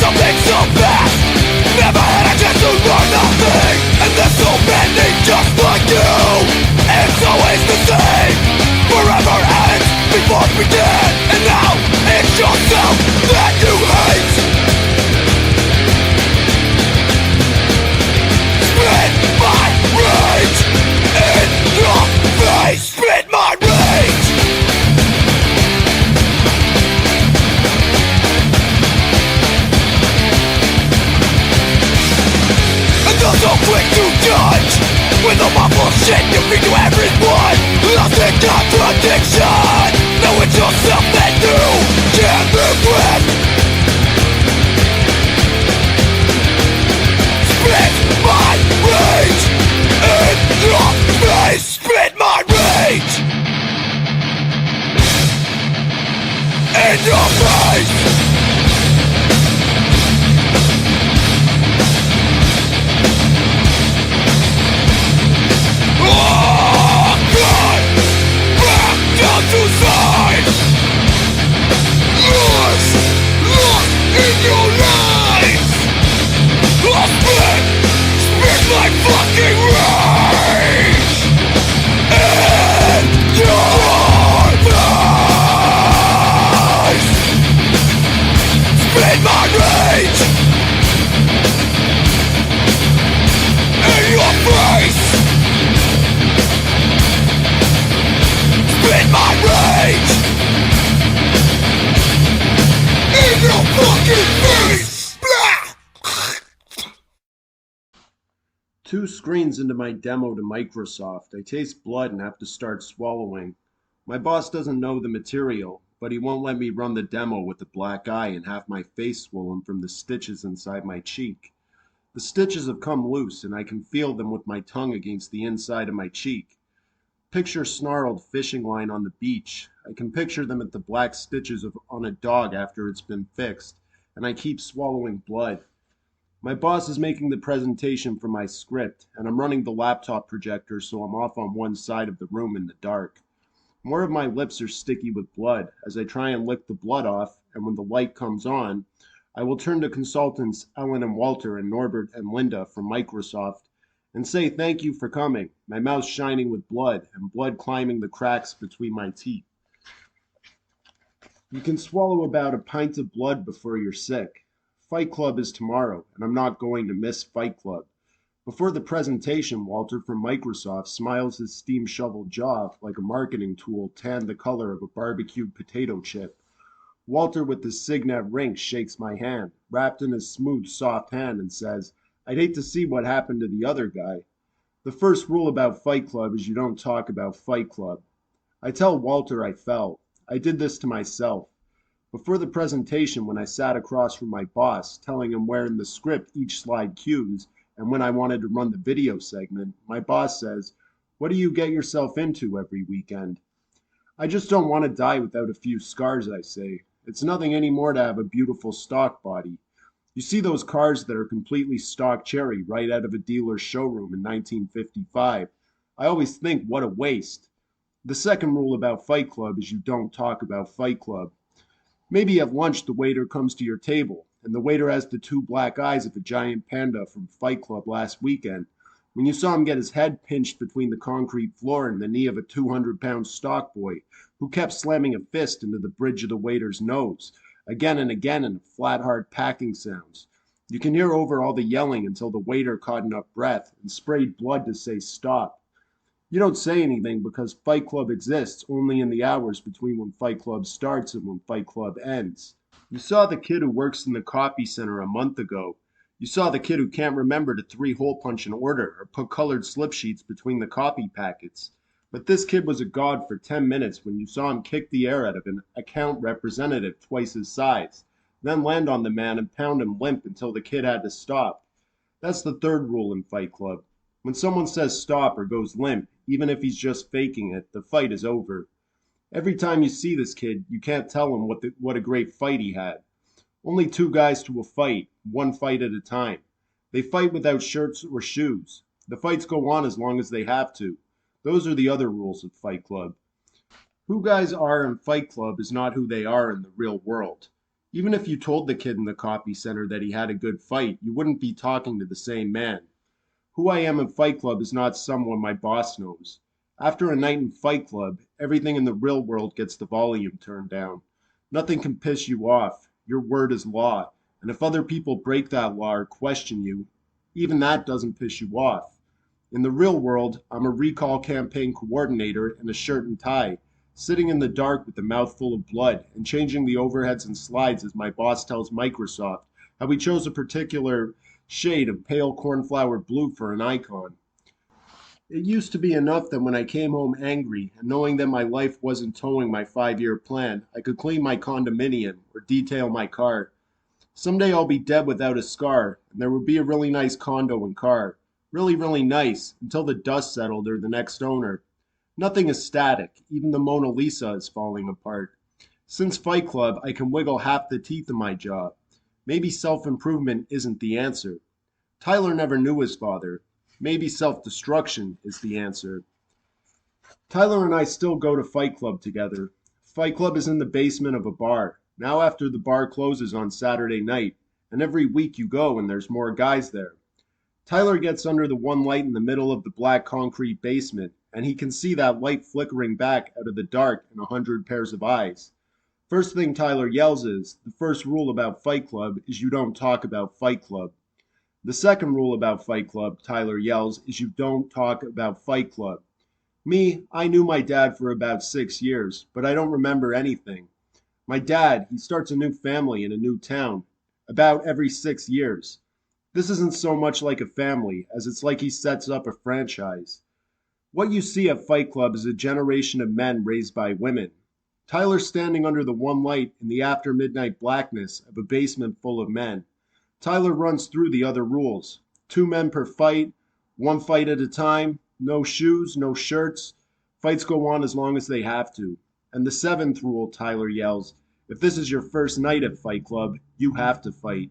something so fast. Never had a chance to learn nothing, and there's so many just like you. It's always the same, forever ends before it began. And now it's yourself that you hate. Spit my rage in your face. Spit my rage. And you're so quick to judge with all my bullshit you feed to everyone. Lost in contradiction. Now it's yourself that you can't live with. Spit my rage in your face. Spit my rage in your face. Oh God! Back down to size. Lost in your lies. I'll spit my fucking rage in your face. Spit my rage in your face. Spit my rage in your fucking face. Blah! 2 screens into my demo to Microsoft, I taste blood and have to start swallowing. My boss doesn't know the material, but he won't let me run the demo with a black eye and have my face swollen from the stitches inside my cheek. The stitches have come loose and I can feel them with my tongue against the inside of my cheek. Picture snarled fishing line on the beach. I can picture them at the black stitches on a dog after it's been fixed, and I keep swallowing blood. My boss is making the presentation for my script, and I'm running the laptop projector so I'm off on one side of the room in the dark. More of my lips are sticky with blood as I try and lick the blood off, and when the light comes on, I will turn to consultants Ellen and Walter and Norbert and Linda from Microsoft and say thank you for coming, my mouth shining with blood and blood climbing the cracks between my teeth. You can swallow about a pint of blood before you're sick. Fight Club is tomorrow, and I'm not going to miss Fight Club. Before the presentation, Walter from Microsoft smiles his steam shovel jaw like a marketing tool tanned the color of a barbecued potato chip. Walter with his signet ring shakes my hand, wrapped in his smooth, soft hand, and says, I'd hate to see what happened to the other guy. The first rule about Fight Club is you don't talk about Fight Club. I tell Walter I fell. I did this to myself. Before the presentation, when I sat across from my boss, telling him where in the script each slide cues, and when I wanted to run the video segment, my boss says, what do you get yourself into every weekend? I just don't want to die without a few scars, I say. It's nothing anymore to have a beautiful stock body. You see those cars that are completely stock cherry right out of a dealer's showroom in 1955. I always think, what a waste. The second rule about Fight Club is you don't talk about Fight Club. Maybe at lunch the waiter comes to your table, and the waiter has the 2 black eyes of a giant panda from Fight Club last weekend, when you saw him get his head pinched between the concrete floor and the knee of a 200-pound stock boy who kept slamming a fist into the bridge of the waiter's nose, again and again in flat, hard packing sounds. You can hear over all the yelling until the waiter caught enough breath and sprayed blood to say stop. You don't say anything because Fight Club exists only in the hours between when Fight Club starts and when Fight Club ends. You saw the kid who works in the copy center a month ago. You saw the kid who can't remember to 3-hole punch an order or put colored slip sheets between the copy packets. But this kid was a god for 10 minutes when you saw him kick the air out of an account representative twice his size, then land on the man and pound him limp until the kid had to stop. That's the third rule in Fight Club. When someone says stop or goes limp, even if he's just faking it, the fight is over. Every time you see this kid, you can't tell him what a great fight he had. Only 2 guys to a fight, 1 fight at a time. They fight without shirts or shoes. The fights go on as long as they have to. Those are the other rules of Fight Club. Who guys are in Fight Club is not who they are in the real world. Even if you told the kid in the copy center that he had a good fight, you wouldn't be talking to the same man. Who I am in Fight Club is not someone my boss knows. After a night in Fight Club, everything in the real world gets the volume turned down. Nothing can piss you off. Your word is law. And if other people break that law or question you, even that doesn't piss you off. In the real world, I'm a recall campaign coordinator in a shirt and tie, sitting in the dark with a mouthful of blood and changing the overheads and slides as my boss tells Microsoft how we chose a particular shade of pale cornflower blue for an icon. It used to be enough that when I came home angry and knowing that my life wasn't towing my 5-year plan, I could clean my condominium or detail my car. Someday I'll be dead without a scar, and there would be a really nice condo and car. Really, really nice, until the dust settled or the next owner. Nothing is static, even the Mona Lisa is falling apart. Since Fight Club, I can wiggle half the teeth in my jaw. Maybe self-improvement isn't the answer. Tyler never knew his father. Maybe self-destruction is the answer. Tyler and I still go to Fight Club together. Fight Club is in the basement of a bar. Now after the bar closes on Saturday night, and every week you go and there's more guys there. Tyler gets under the one light in the middle of the black concrete basement, and he can see that light flickering back out of the dark in 100 pairs of eyes. First thing Tyler yells is, the first rule about Fight Club is you don't talk about Fight Club. The second rule about Fight Club, Tyler yells, is you don't talk about Fight Club. Me, I knew my dad for about 6 years, but I don't remember anything. My dad, he starts a new family in a new town, about every 6 years. This isn't so much like a family as it's like he sets up a franchise. What you see at Fight Club is a generation of men raised by women. Tyler's standing under the one light in the after midnight blackness of a basement full of men. Tyler runs through the other rules. 2 men per fight, 1 fight at a time, no shoes, no shirts. Fights go on as long as they have to. And the 7th rule, Tyler yells, if this is your first night at Fight Club, you have to fight.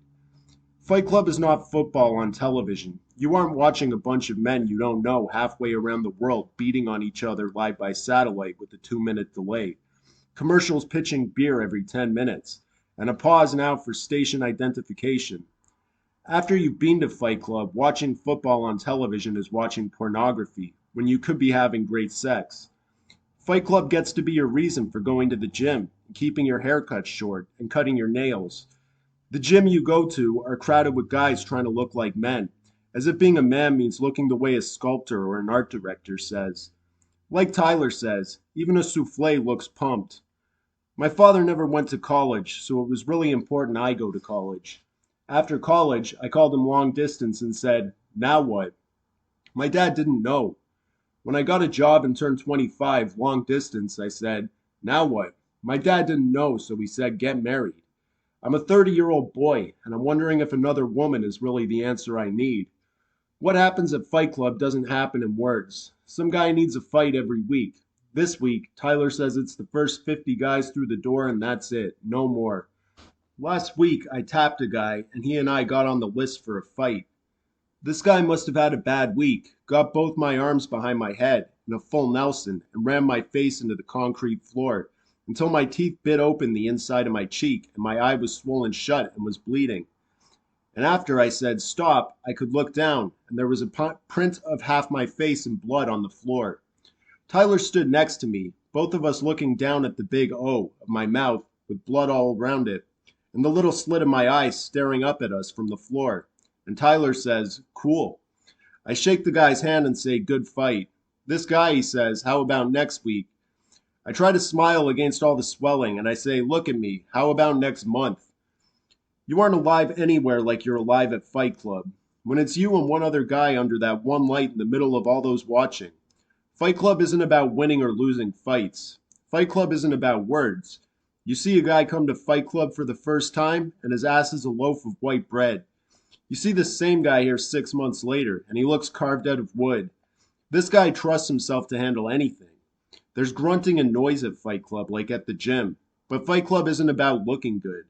Fight Club is not football on television. You aren't watching a bunch of men you don't know halfway around the world beating on each other live by satellite with a 2-minute delay. Commercials pitching beer every 10 minutes. And a pause now for station identification. After you've been to Fight Club, watching football on television is watching pornography, when you could be having great sex. Fight Club gets to be your reason for going to the gym, keeping your haircut short, and cutting your nails. The gym you go to are crowded with guys trying to look like men, as if being a man means looking the way a sculptor or an art director says. Like Tyler says, even a souffle looks pumped. My father never went to college, so it was really important I go to college. After college, I called him long distance and said, now what? My dad didn't know. When I got a job and turned 25, long distance, I said, now what? My dad didn't know, so he said, get married. I'm a 30-year-old boy, and I'm wondering if another woman is really the answer I need. What happens at Fight Club doesn't happen in words. Some guy needs a fight every week. This week, Tyler says it's the first 50 guys through the door and that's it, no more. Last week, I tapped a guy, and he and I got on the list for a fight. This guy must have had a bad week, got both my arms behind my head in a full Nelson, and rammed my face into the concrete floor until my teeth bit open the inside of my cheek and my eye was swollen shut and was bleeding. And after I said stop, I could look down, and there was a print of half my face in blood on the floor. Tyler stood next to me, both of us looking down at the big O of my mouth with blood all around it, and the little slit of my eye staring up at us from the floor. And Tyler says, cool. I shake the guy's hand and say, good fight. This guy, he says, how about next week? I try to smile against all the swelling, and I say, look at me, how about next month? You aren't alive anywhere like you're alive at Fight Club. When it's you and one other guy under that one light in the middle of all those watching. Fight Club isn't about winning or losing fights. Fight Club isn't about words. You see a guy come to Fight Club for the first time, and his ass is a loaf of white bread. You see the same guy here 6 months later, and he looks carved out of wood. This guy trusts himself to handle anything. There's grunting and noise at Fight Club, like at the gym. But Fight Club isn't about looking good.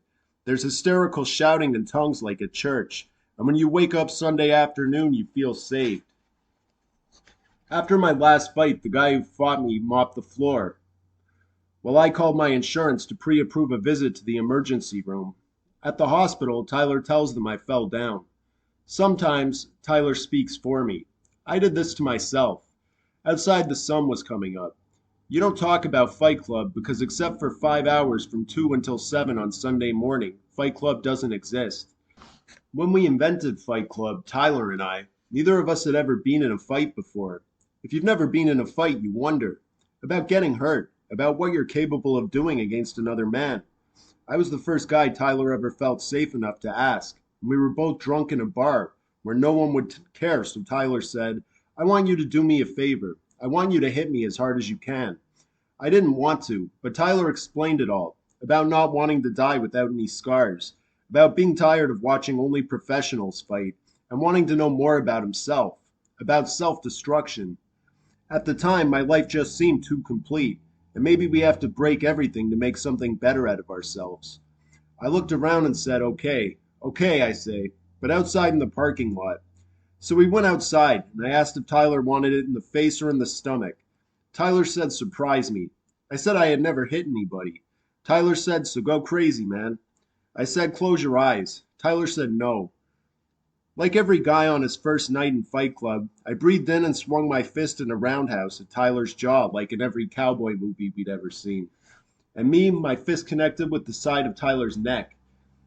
There's hysterical shouting in tongues like at church. And when you wake up Sunday afternoon, you feel saved. After my last fight, the guy who fought me mopped the floor. Well, I called my insurance to pre-approve a visit to the emergency room. At the hospital, Tyler tells them I fell down. Sometimes Tyler speaks for me. I did this to myself. Outside, the sun was coming up. You don't talk about Fight Club because except for 5 hours from 2 until 7 on Sunday morning, Fight Club doesn't exist. When we invented Fight Club, Tyler and I, neither of us had ever been in a fight before. If you've never been in a fight, you wonder about getting hurt, about what you're capable of doing against another man. I was the first guy Tyler ever felt safe enough to ask. We were both drunk in a bar where no one would care, so Tyler said, I want you to do me a favor. I want you to hit me as hard as you can. I didn't want to, but Tyler explained it all, about not wanting to die without any scars, about being tired of watching only professionals fight, and wanting to know more about himself, about self-destruction. At the time, my life just seemed too complete, and maybe we have to break everything to make something better out of ourselves. I looked around and said, okay, I say, but outside in the parking lot. So we went outside, and I asked if Tyler wanted it in the face or in the stomach. Tyler said, surprise me. I said I had never hit anybody. Tyler said, so go crazy, man. I said, close your eyes. Tyler said, no. Like every guy on his first night in Fight Club, I breathed in and swung my fist in a roundhouse at Tyler's jaw like in every cowboy movie we'd ever seen. And me, my fist connected with the side of Tyler's neck.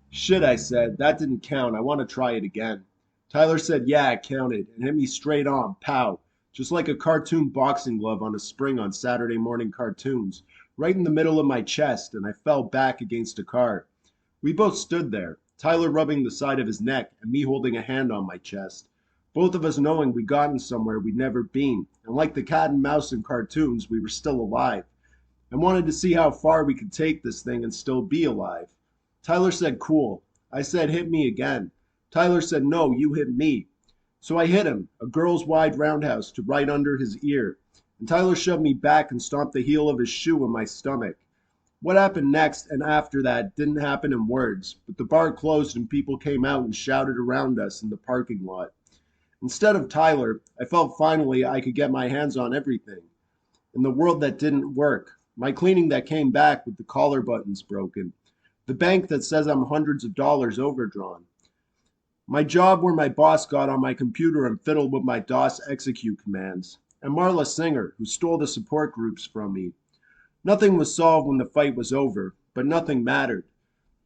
Shit, I said, that didn't count. I want to try it again. Tyler said, yeah, it counted, and hit me straight on, pow, just like a cartoon boxing glove on a spring on Saturday morning cartoons, right in the middle of my chest, and I fell back against a car. We both stood there, Tyler rubbing the side of his neck and me holding a hand on my chest, both of us knowing we'd gotten somewhere we'd never been, and like the cat and mouse in cartoons, we were still alive, and wanted to see how far we could take this thing and still be alive. Tyler said, cool. I said, hit me again. Tyler said, no, you hit me. So I hit him, a girl's wide roundhouse to right under his ear, and Tyler shoved me back and stomped the heel of his shoe in my stomach. What happened next and after that didn't happen in words, but the bar closed and people came out and shouted around us in the parking lot. Instead of Tyler, I felt finally I could get my hands on everything. In the world that didn't work, my cleaning that came back with the collar buttons broken, the bank that says I'm hundreds of dollars overdrawn, my job where my boss got on my computer and fiddled with my DOS execute commands, and Marla Singer, who stole the support groups from me. Nothing was solved when the fight was over, but nothing mattered.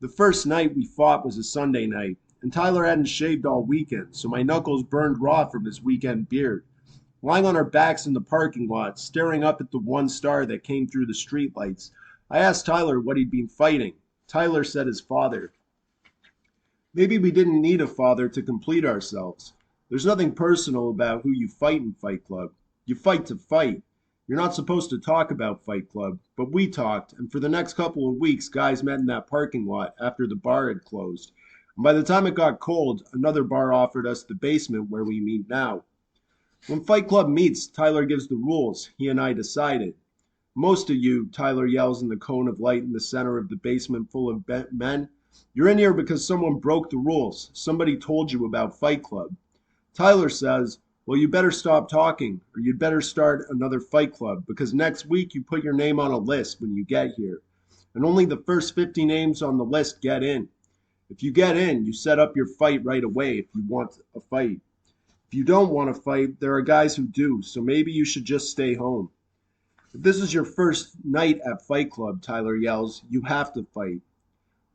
The first night we fought was a Sunday night, and Tyler hadn't shaved all weekend, so my knuckles burned raw from his weekend beard. Lying on our backs in the parking lot, staring up at the one star that came through the streetlights, I asked Tyler what he'd been fighting. Tyler said his father. Maybe we didn't need a father to complete ourselves. There's nothing personal about who you fight in Fight Club. You fight to fight. You're not supposed to talk about Fight Club, but we talked, and for the next couple of weeks, guys met in that parking lot after the bar had closed. And by the time it got cold, another bar offered us the basement where we meet now. When Fight Club meets, Tyler gives the rules. He and I decided. Most of you, Tyler yells in the cone of light in the center of the basement full of men, you're in here because someone broke the rules. Somebody told you about Fight Club. Tyler says, well, you better stop talking, or you'd better start another Fight Club, because next week you put your name on a list when you get here. And only the first 50 names on the list get in. If you get in, you set up your fight right away if you want a fight. If you don't want to fight, there are guys who do, so maybe you should just stay home. If this is your first night at Fight Club, Tyler yells, you have to fight.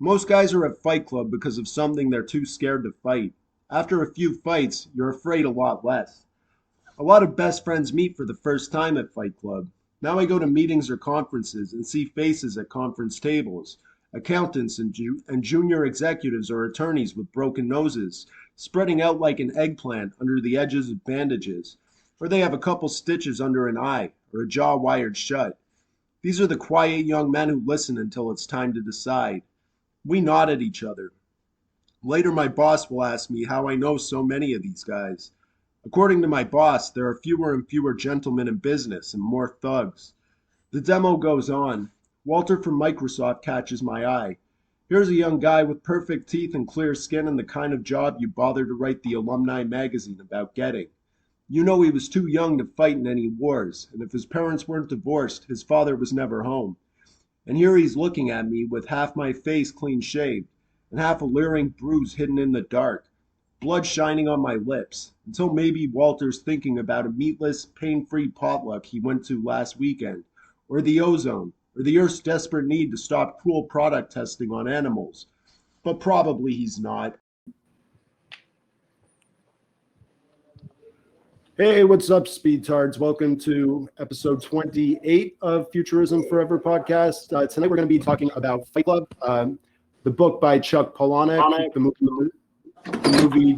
Most guys are at Fight Club because of something they're too scared to fight. After a few fights, you're afraid a lot less. A lot of best friends meet for the first time at Fight Club. Now I go to meetings or conferences and see faces at conference tables. Accountants and junior executives or attorneys with broken noses, spreading out like an eggplant under the edges of bandages. Or they have a couple stitches under an eye, or a jaw wired shut. These are the quiet young men who listen until it's time to decide. We nod at each other. Later my boss will ask me how I know so many of these guys. According to my boss, there are fewer and fewer gentlemen in business and more thugs. The demo goes on. Walter from Microsoft catches my eye. Here's a young guy with perfect teeth and clear skin and the kind of job you bother to write the alumni magazine about getting. You know he was too young to fight in any wars, and if his parents weren't divorced, his father was never home. And here he's looking at me with half my face clean shaved, and half a leering bruise hidden in the dark, blood shining on my lips, until maybe Walter's thinking about a meatless, pain-free potluck he went to last weekend, or the ozone, or the Earth's desperate need to stop cruel product testing on animals. But probably he's not. Hey, what's up, Speedtards? Welcome to episode 28 of Futurism Forever podcast. Tonight we're going to be talking about Fight Club, the book by Chuck Palahniuk, the movie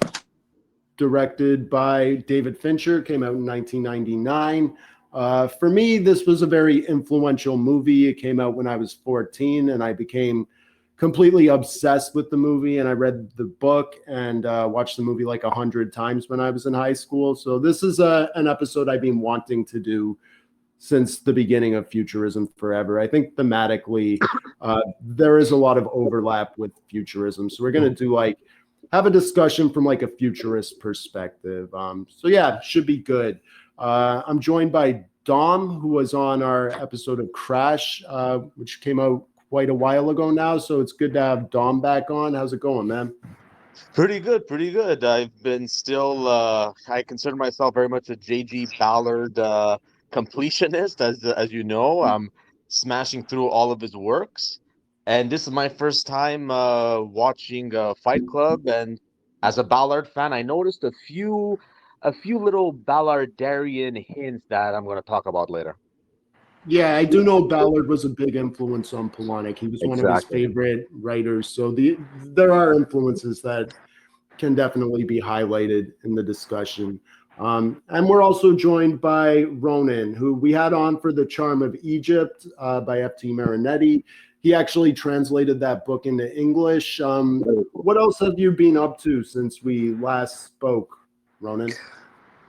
directed by David Fincher, came out in 1999. For me, this was a very influential movie. It came out when I was 14, and I became completely obsessed with the movie, and I read the book and watched the movie like 100 times when I was in high school. So this is an episode I've been wanting to do since the beginning of Futurism Forever. I think thematically there is a lot of overlap with futurism. So we're going to have a discussion from like a futurist perspective. So yeah, should be good. I'm joined by Dom, who was on our episode of Crash, which came out quite a while ago now, so it's good to have Dom back on. How's it going, man? Pretty good, pretty good. I've been still, I consider myself very much a J.G. Ballard completionist, as you know. I'm smashing through all of his works, and this is my first time watching Fight Club. And as a Ballard fan, I noticed a few little Ballardarian hints that I'm going to talk about later. Yeah, I do know Ballard was a big influence on Palahniuk. He was one of his Exactly. favorite writers. So there are influences that can definitely be highlighted in the discussion. And we're also joined by Ronan, who we had on for The Charm of Egypt by F.T. Marinetti. He actually translated that book into English. What else have you been up to since we last spoke, Ronan?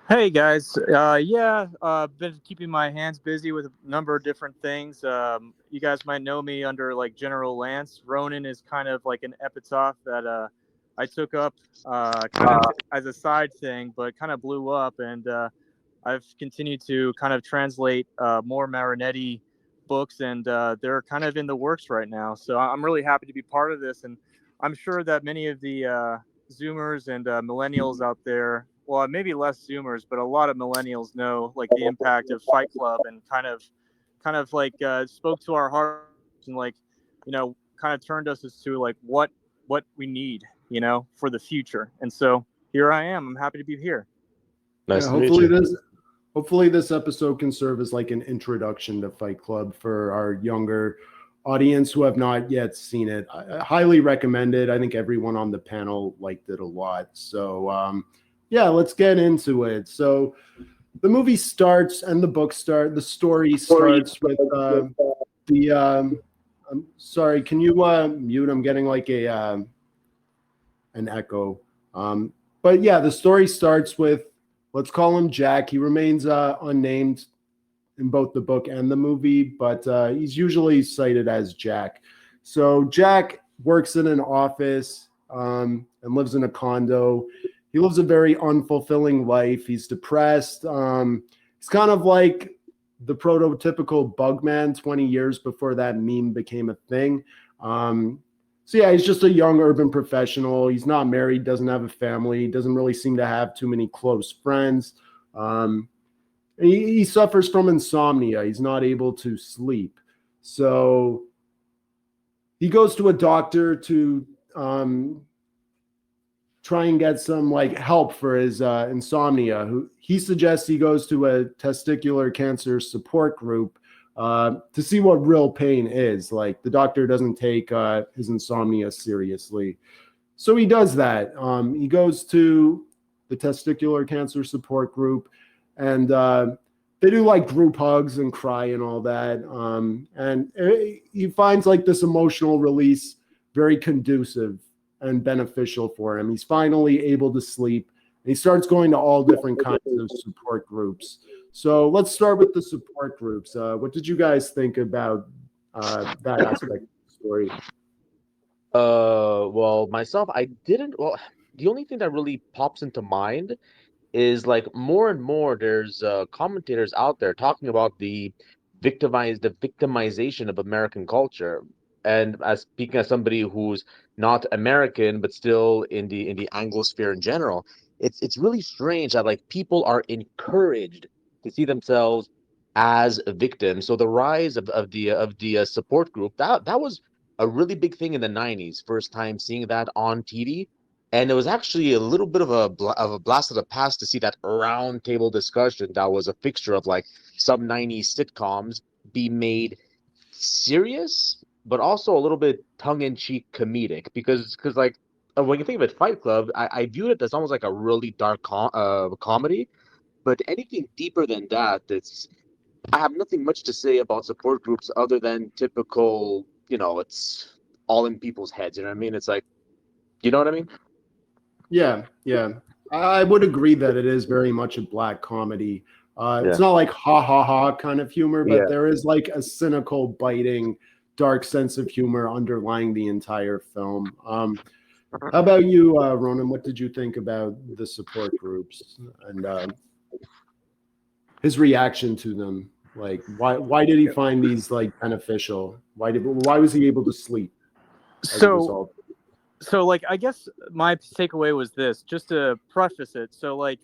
Hey guys, been keeping my hands busy with a number of different things. You guys might know me under like General Lance. Ronin is kind of like an epitaph that I took up kind of as a side thing, but kind of blew up, and I've continued to kind of translate more Marinetti books, and they're kind of in the works right now. So I'm really happy to be part of this, and I'm sure that many of the Zoomers and millennials out there, well, maybe less Zoomers, but a lot of millennials know like the impact of Fight Club, and kind of like spoke to our hearts, and like, kind of turned us as to like what we need, for the future. And so here I am. I'm happy to be here. Nice Yeah, to meet you. hopefully this episode can serve as like an introduction to Fight Club for our younger audience who have not yet seen it. I highly recommend it. I think everyone on the panel liked it a lot. So yeah, let's get into it. So the movie starts and the story starts with I'm sorry, can you mute? I'm getting like an echo. But yeah, the story starts with, let's call him Jack. He remains unnamed in both the book and the movie, but he's usually cited as Jack. So Jack works in an office and lives in a condo. He lives a very unfulfilling life. He's depressed. He's kind of like the prototypical Bugman 20 years before that meme became a thing. So yeah, he's just a young urban professional. He's not married, doesn't have a family, doesn't really seem to have too many close friends. He suffers from insomnia. He's not able to sleep. So he goes to a doctor to try and get some like help for his insomnia. He suggests he goes to a testicular cancer support group to see what real pain is. Like, the doctor doesn't take his insomnia seriously. So he does that. He goes to the testicular cancer support group, and they do like group hugs and cry and all that. And he finds like this emotional release very conducive and beneficial for him. He's finally able to sleep. And he starts going to all different kinds of support groups. So let's start with the support groups. What did you guys think about that aspect of the story? Well, myself, I didn't. Well, the only thing that really pops into mind is like more and more there's commentators out there talking about the victimization of American culture. and as speaking as somebody who's not American but still in the Anglosphere in general, it's really strange that like people are encouraged to see themselves as a victim. So the rise of the support group, that was a really big thing in the 90s. First time seeing that on TV. And it was actually a little bit of a blast of the past to see that round table discussion that was a fixture of like some 90s sitcoms be made serious, but also a little bit tongue-in-cheek comedic. Because like when you think of it, Fight Club, I viewed it as almost like a really dark comedy. But anything deeper than that, I have nothing much to say about support groups other than typical, it's all in people's heads. You know what I mean? It's like, you know what I mean? Yeah, yeah. I would agree that it is very much a black comedy. It's Yeah. not like ha ha ha kind of humor, but Yeah. there is like a cynical, biting, dark sense of humor underlying the entire film. How about you, Ronan? What did you think about the support groups and his reaction to them? Like, why did he find these like beneficial? Why was he able to sleep as a So result? so like I guess my takeaway was this, just to preface it. So like,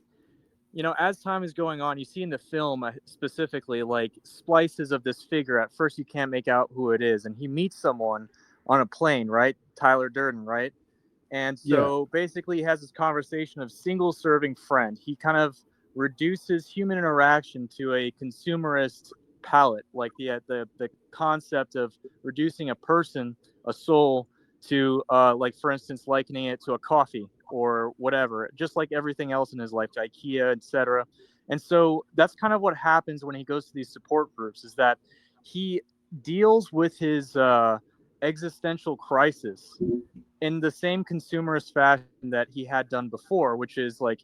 as time is going on, you see in the film specifically like splices of this figure. At first, you can't make out who it is, and he meets someone on a plane, right? Tyler Durden, right? And Yeah, so basically, he has this conversation of single serving friend. He kind of reduces human interaction to a consumerist palette, like the concept of reducing a person, a soul, to like for instance, likening it to a coffee or whatever, just like everything else in his life, to IKEA, etc. And so that's kind of what happens when he goes to these support groups, is that he deals with his existential crisis in the same consumerist fashion that he had done before, which is like,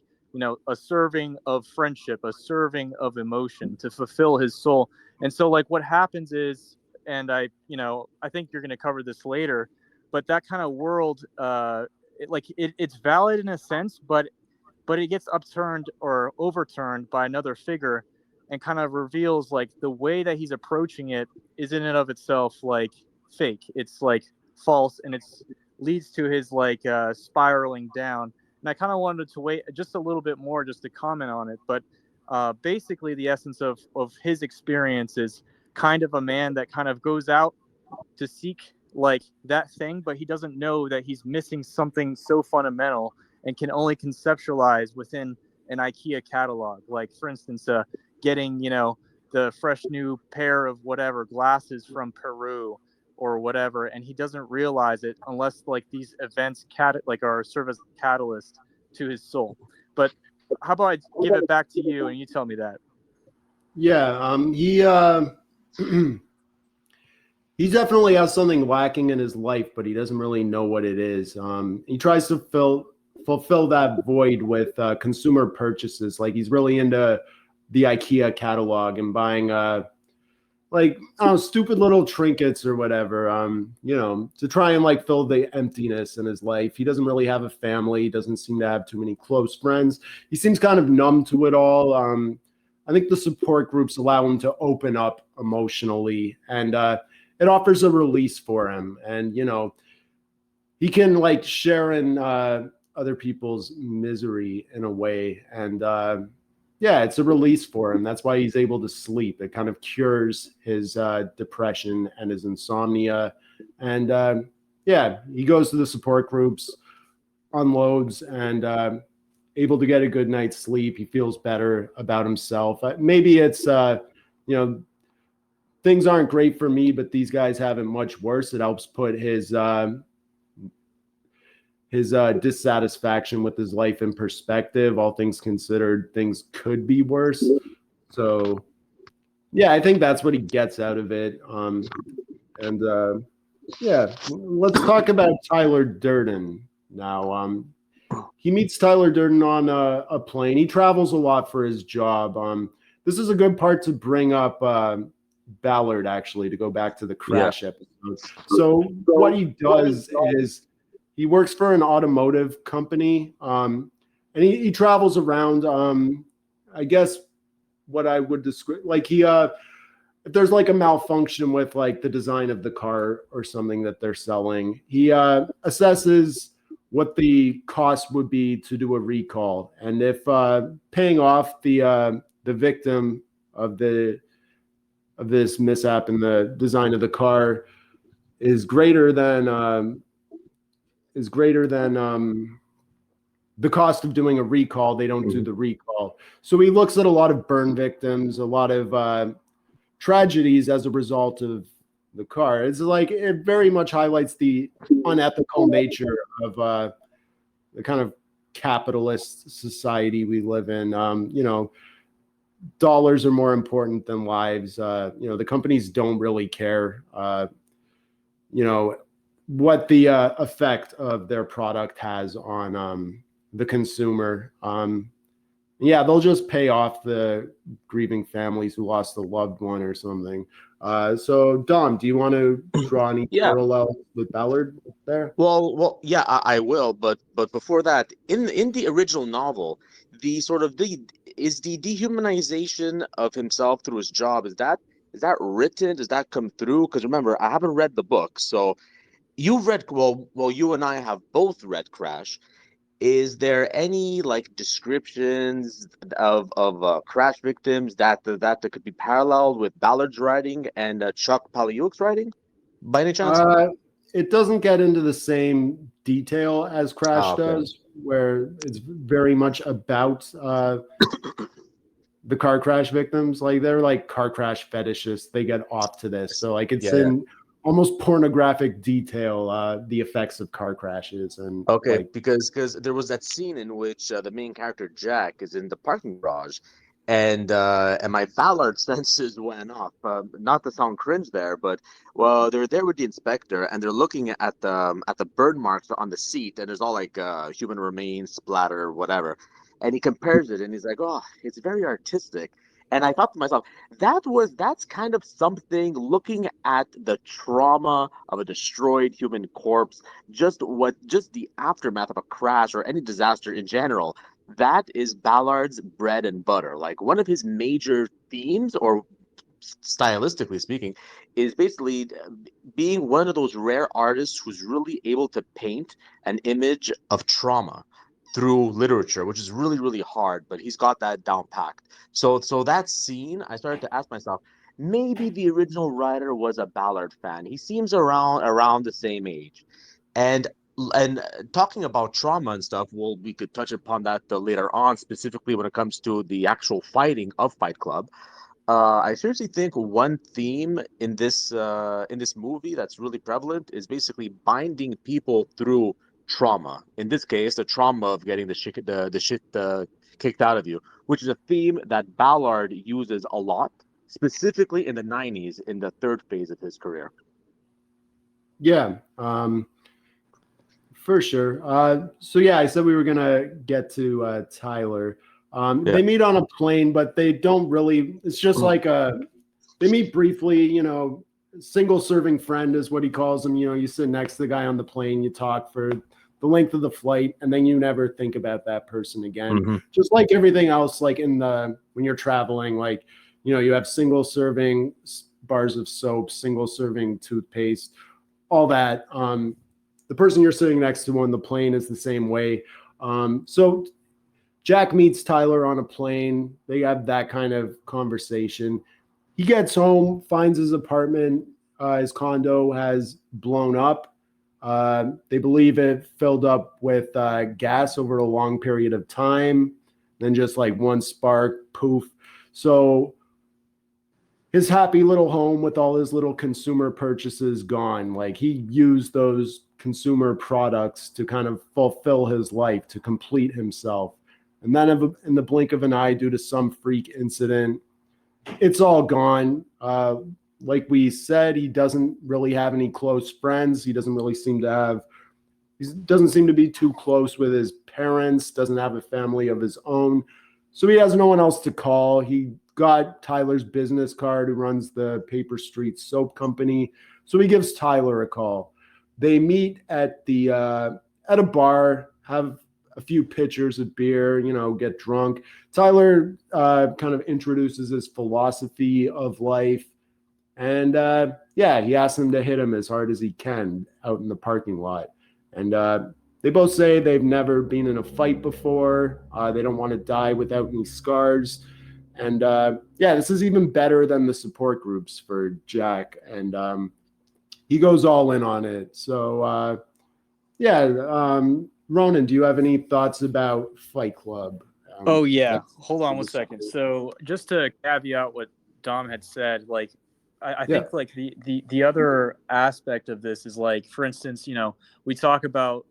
a serving of friendship, a serving of emotion to fulfill his soul. And so, like, what happens is, and I think you're going to cover this later, but that kind of world, it's valid in a sense, but it gets upturned or overturned by another figure, and kind of reveals like the way that he's approaching it is in and of itself like fake. It's like false, and it's leads to his like spiraling down. And I kind of wanted to wait just a little bit more just to comment on it, but basically the essence of his experience is kind of a man that kind of goes out to seek like that thing, but he doesn't know that he's missing something so fundamental and can only conceptualize within an IKEA catalog. Like for instance, getting the fresh new pair of whatever glasses from Peru or whatever, and he doesn't realize it unless like these events are serve as a catalyst to his soul. But how about I give it back to you and you tell me that? yeah. He definitely has something lacking in his life, but he doesn't really know what it is. He tries to fulfill that void with consumer purchases. Like he's really into the IKEA catalog and buying like I don't know, stupid little trinkets or whatever. To try and like fill the emptiness in his life. He doesn't really have a family. He doesn't seem to have too many close friends. He seems kind of numb to it all. I think the support groups allow him to open up emotionally, and it offers a release for him. And he can like share in other people's misery in a way, and yeah, it's a release for him. That's why he's able to sleep. It kind of cures his depression and his insomnia. And yeah, he goes to the support groups, unloads, and able to get a good night's sleep. He feels better about himself. Maybe it's things aren't great for me, but these guys have it much worse. It helps put his dissatisfaction with his life in perspective. All things considered, things could be worse. So yeah, I think that's what he gets out of it. And yeah, let's talk about Tyler Durden now. He meets Tyler Durden on a plane. He travels a lot for his job. This is a good part to bring up Ballard, actually, to go back to the crash episode. So what he does is he works for an automotive company, and he travels around. I guess what I would describe, like he, I if there's like a malfunction with like the design of the car or something that they're selling, he assesses what the cost would be to do a recall, and if paying off the victim of this mishap in the design of the car is greater than the cost of doing a recall, they don't do the recall. So he looks at a lot of burn victims, a lot of tragedies as a result of the car. It's like it very much highlights the unethical nature of the kind of capitalist society we live in. Dollars are more important than lives. The companies don't really care. What the effect of their product has on the consumer. They'll just pay off the grieving families who lost a loved one or something. So, Dom, do you want to draw any parallel with Ballard there? Well, yeah, I will, but before that, in the original novel, the sort of the dehumanization of himself through his job, is that written? Does that come through? Because remember, I haven't read the book, so you've read, well, you and I have both read Crash. Is there any like descriptions of crash victims that could be paralleled with Ballard's writing and Chuck Palahniuk's writing, by any chance? It doesn't get into the same detail as Crash does, where it's very much about the car crash victims. Like they're like car crash fetishists. They get off to this, so like it's in almost pornographic detail, the effects of car crashes. And because there was that scene in which the main character Jack is in the parking garage, and my Ballard senses went off. Not to sound cringe there, but they're there with the inspector and they're looking at the burn marks on the seat, and there's all like human remains, splatter, whatever, and he compares it and he's like, oh, it's very artistic. And I thought to myself, that's kind of something, looking at the trauma of a destroyed human corpse, just the aftermath of a crash or any disaster in general. That is Ballard's bread and butter. Like one of his major themes, or stylistically speaking, is basically being one of those rare artists who's really able to paint an image of trauma through literature, which is really, really hard, but he's got that down packed. So that scene, I started to ask myself, maybe the original writer was a Ballard fan. He seems around the same age. And talking about trauma and stuff, well, we could touch upon that later on, specifically when it comes to the actual fighting of Fight Club. I seriously think one theme in this movie that's really prevalent is basically binding people through trauma. In this case, the trauma of getting the shit kicked out of you, which is a theme that Ballard uses a lot, specifically in the 90s, in the third phase of his career. Yeah, for sure. I said we were gonna get to Tyler. They meet on a plane, but they don't really. It's just like they meet briefly. Single serving friend is what he calls him. You sit next to the guy on the plane, you talk for the length of the flight, and then you never think about that person again. Mm-hmm. Just like everything else, like when you're traveling, like you have single serving bars of soap, single serving toothpaste, all that. The person you're sitting next to on the plane is the same way. So Jack meets Tyler on a plane. They have that kind of conversation. He gets home, finds his apartment, his condo has blown up. They believe it filled up with gas over a long period of time, then just like one spark, poof. So his happy little home with all his little consumer purchases gone. Like he used those consumer products to kind of fulfill his life, to complete himself. And then in the blink of an eye, due to some freak incident, it's all gone. Like we said, he doesn't really have any close friends. He doesn't seem to be too close with his parents, doesn't have a family of his own. So he has no one else to call. He got Tyler's business card, who runs the Paper Street Soap Company. So he gives Tyler a call. They meet at a bar, have a few pitchers of beer, get drunk. Tyler kind of introduces his philosophy of life, And yeah, he asks him to hit him as hard as he can out in the parking lot. And they both say they've never been in a fight before. They don't want to die without any scars. And yeah, this is even better than the support groups for Jack. And he goes all in on it. So yeah, Ronan, do you have any thoughts about Fight Club? Oh yeah, hold on one second. So just to caveat what Dom had said, like I Yeah. think like the other aspect of this is like, for instance, we talk about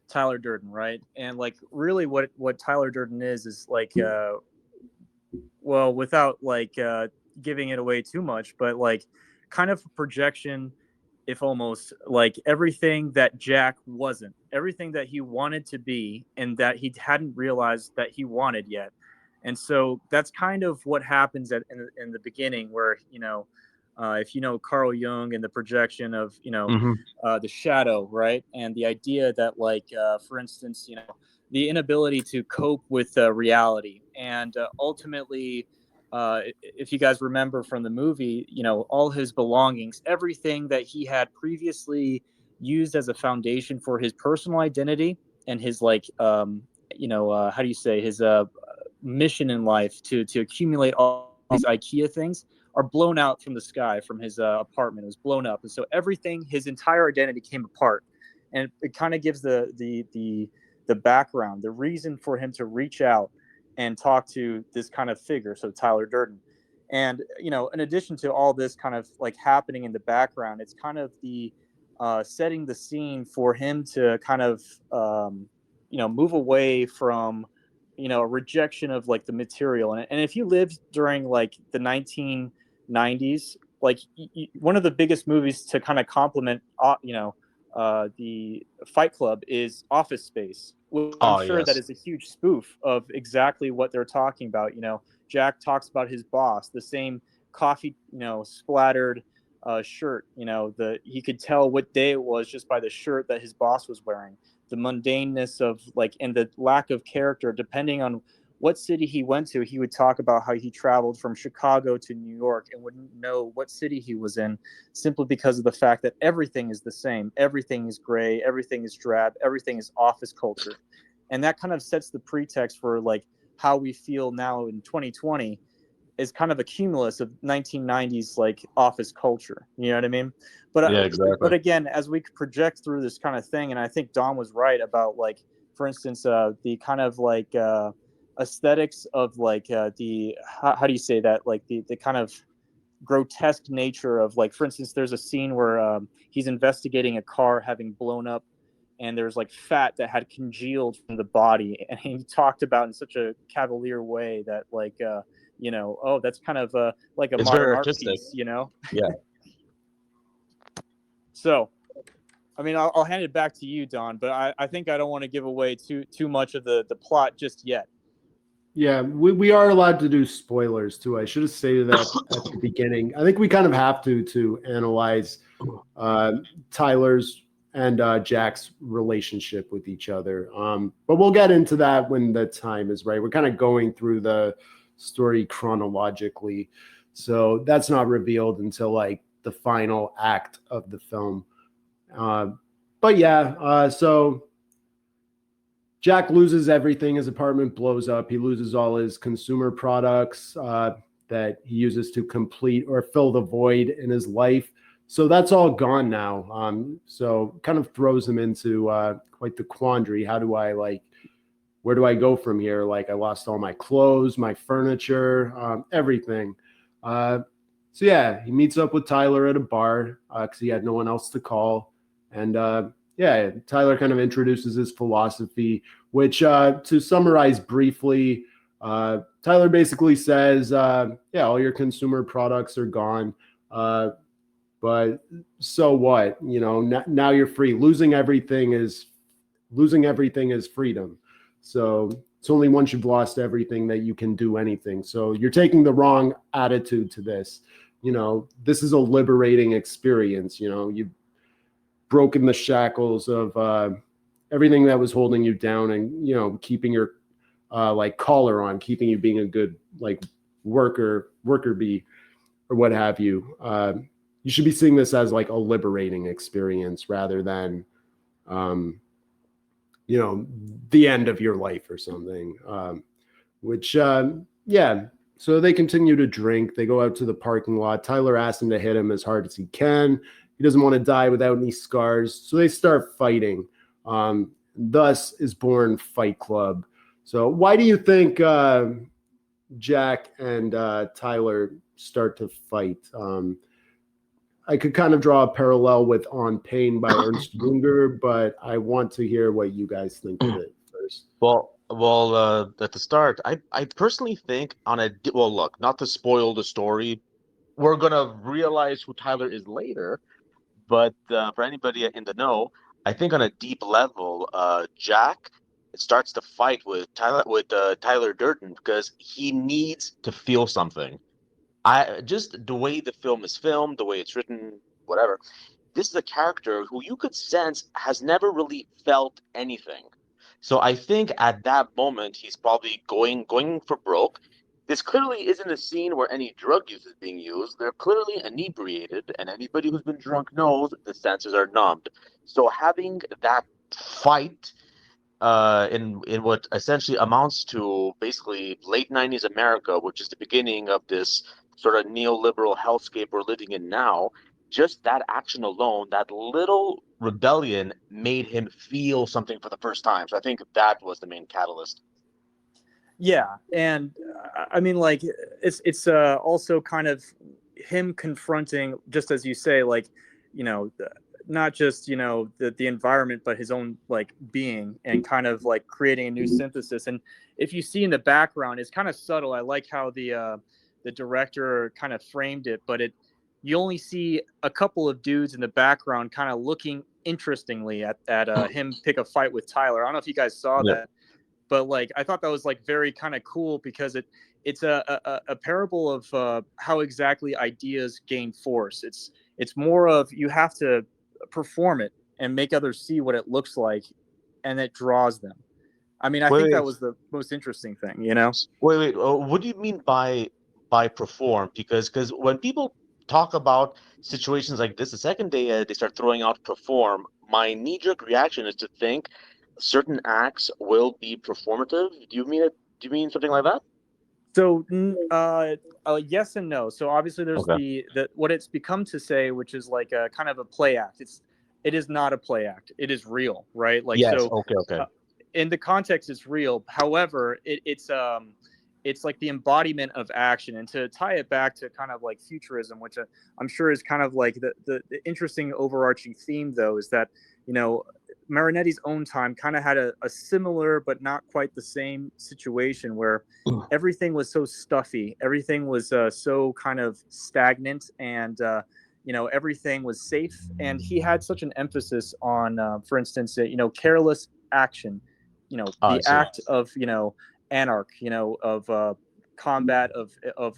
Tyler Durden, right? And like really what Tyler Durden is like well, without like giving it away too much, but like kind of a projection, if almost like everything that Jack wasn't, everything that he wanted to be, and that he hadn't realized that he wanted yet. And so that's kind of what happens in the beginning, where if you know Carl Jung and the projection of the shadow, right, and the idea that like for instance, the inability to cope with reality, and ultimately, if you guys remember from the movie, all his belongings, everything that he had previously used as a foundation for his personal identity and his like, how do you say, his mission in life to accumulate all these IKEA things are blown out from the sky from his apartment. It was blown up, and so everything, his entire identity came apart, and it kind of gives the background, the reason for him to reach out and talk to this kind of figure, so Tyler Durden. And in addition to all this kind of like happening in the background, it's kind of the setting the scene for him to kind of move away from a rejection of like the material. And if you lived during like the 1990s, like one of the biggest movies to kind of complement the Fight Club is Office Space. I'm sure that is a huge spoof of exactly what they're talking about. Jack talks about his boss, the same coffee, splattered shirt. He could tell what day it was just by the shirt that his boss was wearing. The mundaneness of like, and the lack of character, depending on what city he went to. He would talk about how he traveled from Chicago to New York and wouldn't know what city he was in, simply because of the fact that everything is the same. Everything is gray. Everything is drab. Everything is office culture. And that kind of sets the pretext for like how we feel now in 2020 is kind of a cumulus of 1990s like office culture. You know what I mean? But Yeah, exactly. But again, as we project through this kind of thing, and I think Don was right about like, for instance, the kind of like aesthetics of like the how do you say that, like the kind of grotesque nature of like, for instance, there's a scene where he's investigating a car having blown up, and there's like fat that had congealed from the body, and he talked about in such a cavalier way that like oh, that's kind of like a It's modern very art artistic. piece, Yeah. So I mean, I'll hand it back to you, Don, but I think I don't want to give away too much of the plot just yet. Yeah, we are allowed to do spoilers too. I should have stated that at the beginning. I think we kind of have to analyze Tyler's and Jack's relationship with each other. But we'll get into that when the time is right. We're kind of going through the story chronologically, so that's not revealed until like the final act of the film. But yeah, so Jack loses everything. His apartment blows up. He loses all his consumer products that he uses to complete or fill the void in his life. So that's all gone now. So kind of throws him into quite the quandary. How do I where do I go from here? Like I lost all my clothes, my furniture, everything. So yeah, he meets up with Tyler at a bar because he had no one else to call. And yeah, Tyler kind of introduces his philosophy, which to summarize briefly, Tyler basically says, yeah, all your consumer products are gone. But so what? Now you're free. Losing everything is freedom. So it's only once you've lost everything that you can do anything. So you're taking the wrong attitude to this. This is a liberating experience. You've broken the shackles of everything that was holding you down, and keeping your like collar on, keeping you being a good like worker bee. or what have you. You should be seeing this as like a liberating experience rather than, the end of your life or something. Yeah. So they continue to drink. They go out to the parking lot. Tyler asks him to hit him as hard as he can. He doesn't want to die without any scars. So they start fighting. Thus is born Fight Club. So why do you think Jack and Tyler start to fight? I could kind of draw a parallel with On Pain by Ernst Junger, but I want to hear what you guys think of it first. At the start, I personally think look, not to spoil the story, we're gonna realize who Tyler is later. But for anybody in the know, I think on a deep level, Jack starts to fight with Tyler Durden because he needs to feel something. I just the way the film is filmed, the way it's written, whatever. This is a character who you could sense has never really felt anything. So I think at that moment he's probably going for broke. This clearly isn't a scene where any drug use is being used. They're clearly inebriated, and anybody who's been drunk knows the senses are numbed. So having that fight in what essentially amounts to basically late 90s America, which is the beginning of this sort of neoliberal hellscape we're living in now, just that action alone, that little rebellion made him feel something for the first time. So I think that was the main catalyst. Yeah, and I mean, like, it's also kind of him confronting, just as you say, like, not just the environment, but his own like being, and kind of like creating a new synthesis. And if you see in the background, it's kind of subtle. I like how the director kind of framed it, but you only see a couple of dudes in the background kind of looking interestingly at him pick a fight with Tyler. I don't know if you guys saw that. But like, I thought that was like very kind of cool because it's a parable of how exactly ideas gain force. It's more of you have to perform it and make others see what it looks like, and it draws them. I mean, I think that was the most interesting thing, Wait. What do you mean by perform? Because when people talk about situations like this, the second they start throwing out perform, my knee-jerk reaction is to think certain acts will be performative. Do you mean it? Do you mean something like that? So, yes and no. So obviously, there's the what it's become to say, which is like a kind of a play act. It is not a play act. It is real, right? Like, yes. so. Okay. In the context, it's real. However, it's like the embodiment of action. And to tie it back to kind of like futurism, which I'm sure is kind of like the interesting overarching theme, though, is that Marinetti's own time kind of had a similar but not quite the same situation where everything was so stuffy, everything was so kind of stagnant, and everything was safe. And he had such an emphasis on, for instance, careless action, the act of anarch, of combat, of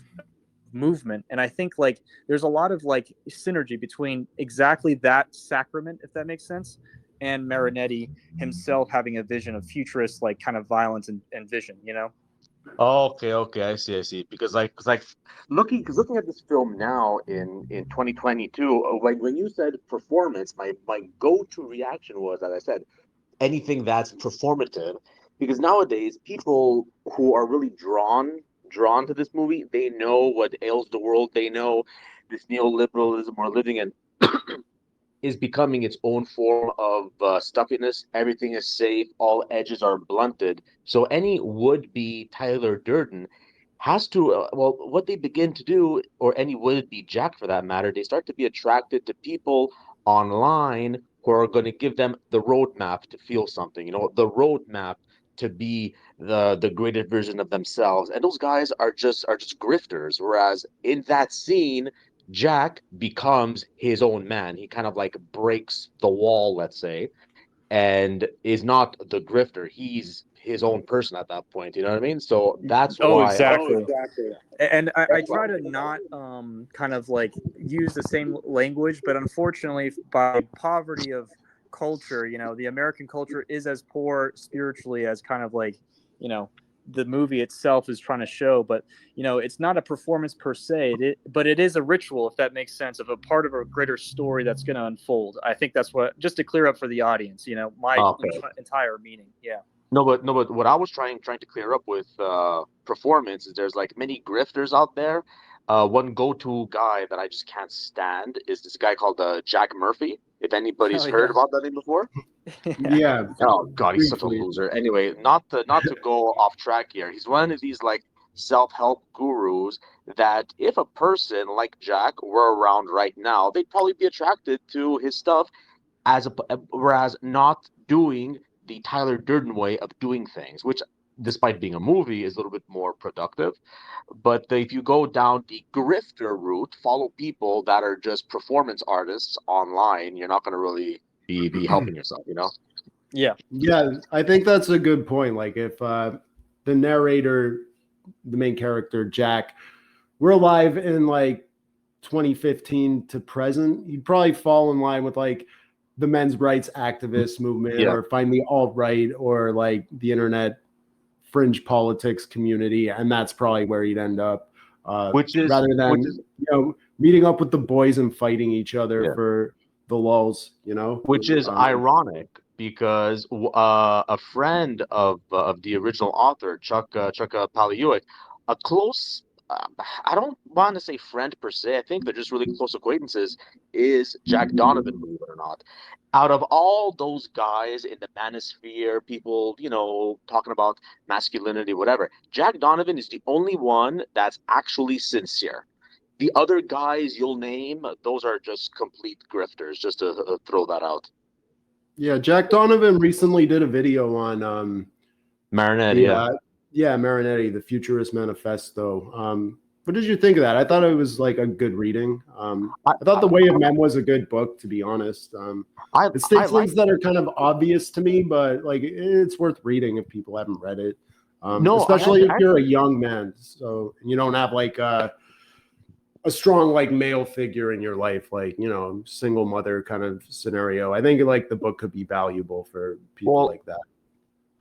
movement. And I think like there's a lot of like synergy between exactly that sacrament, if that makes sense, and Marinetti himself having a vision of futurist like kind of violence and vision. Okay, I see. Because looking at this film now in 2022, like when you said performance, my go-to reaction was, as I said, anything that's performative, because nowadays people who are really drawn to this movie, they know what ails the world. They know this neoliberalism we're living in is becoming its own form of stuffiness. Everything is safe. All edges are blunted. So any would-be Tyler Durden has to, what they begin to do, or any would-be Jack for that matter, they start to be attracted to people online who are going to give them the roadmap to feel something, the roadmap to be the greatest version of themselves. And those guys are just grifters. Whereas in that scene, Jack becomes his own man. He kind of like breaks the wall, let's say, and is not the grifter. He's his own person at that point. You know what I mean? So that's why. Exactly. And I try to not kind of like use the same language, but unfortunately, by poverty of culture, the American culture is as poor spiritually as kind of like the movie itself is trying to show. But it's not a performance per se, but it is a ritual, if that makes sense, of a part of a greater story that's going to unfold. I think that's what, just to clear up for the audience, my Okay. entire meaning. Yeah. No, but what I was trying to clear up with performance is there's like many grifters out there. One go-to guy that I just can't stand is this guy called Jack Murphy. If anybody's Oh, heard yeah. about that name before. Yeah, Oh God, he's such a briefly. loser. Anyway, not to go off track here. He's one of these like self-help gurus that if a person like Jack were around right now, they'd probably be attracted to his stuff whereas not doing the Tyler Durden way of doing things, which despite being a movie is a little bit more productive. But if you go down the grifter route, follow people that are just performance artists online, you're not going to really be helping yourself, Yeah. Yeah, I think that's a good point. Like if the narrator, the main character, Jack, were alive in like 2015 to present, he'd probably fall in line with like the men's rights activist movement, Yeah. or find the alt-right, or like the internet fringe politics community, and that's probably where he'd end up. Rather than meeting up with the boys and fighting each other for the lulls, which is ironic because a friend of the original author, Chuck Palahniuk, a close, I don't want to say friend per se, I think they're just really close acquaintances, is Jack Donovan, believe it or not. Out of all those guys in the manosphere, people, talking about masculinity, whatever, Jack Donovan is the only one that's actually sincere. The other guys you'll name, those are just complete grifters, just to throw that out. Yeah, Jack Donovan recently did a video on Marinetti, Marinetti, the Futurist Manifesto. What did you think of that? I thought it was like a good reading. I thought The Way of Men was a good book, to be honest. It states things that are kind of obvious to me, but like it's worth reading if people haven't read it. Especially if you're a young man, so you don't have like a strong like male figure in your life, like single mother kind of scenario. I think like the book could be valuable for people like that.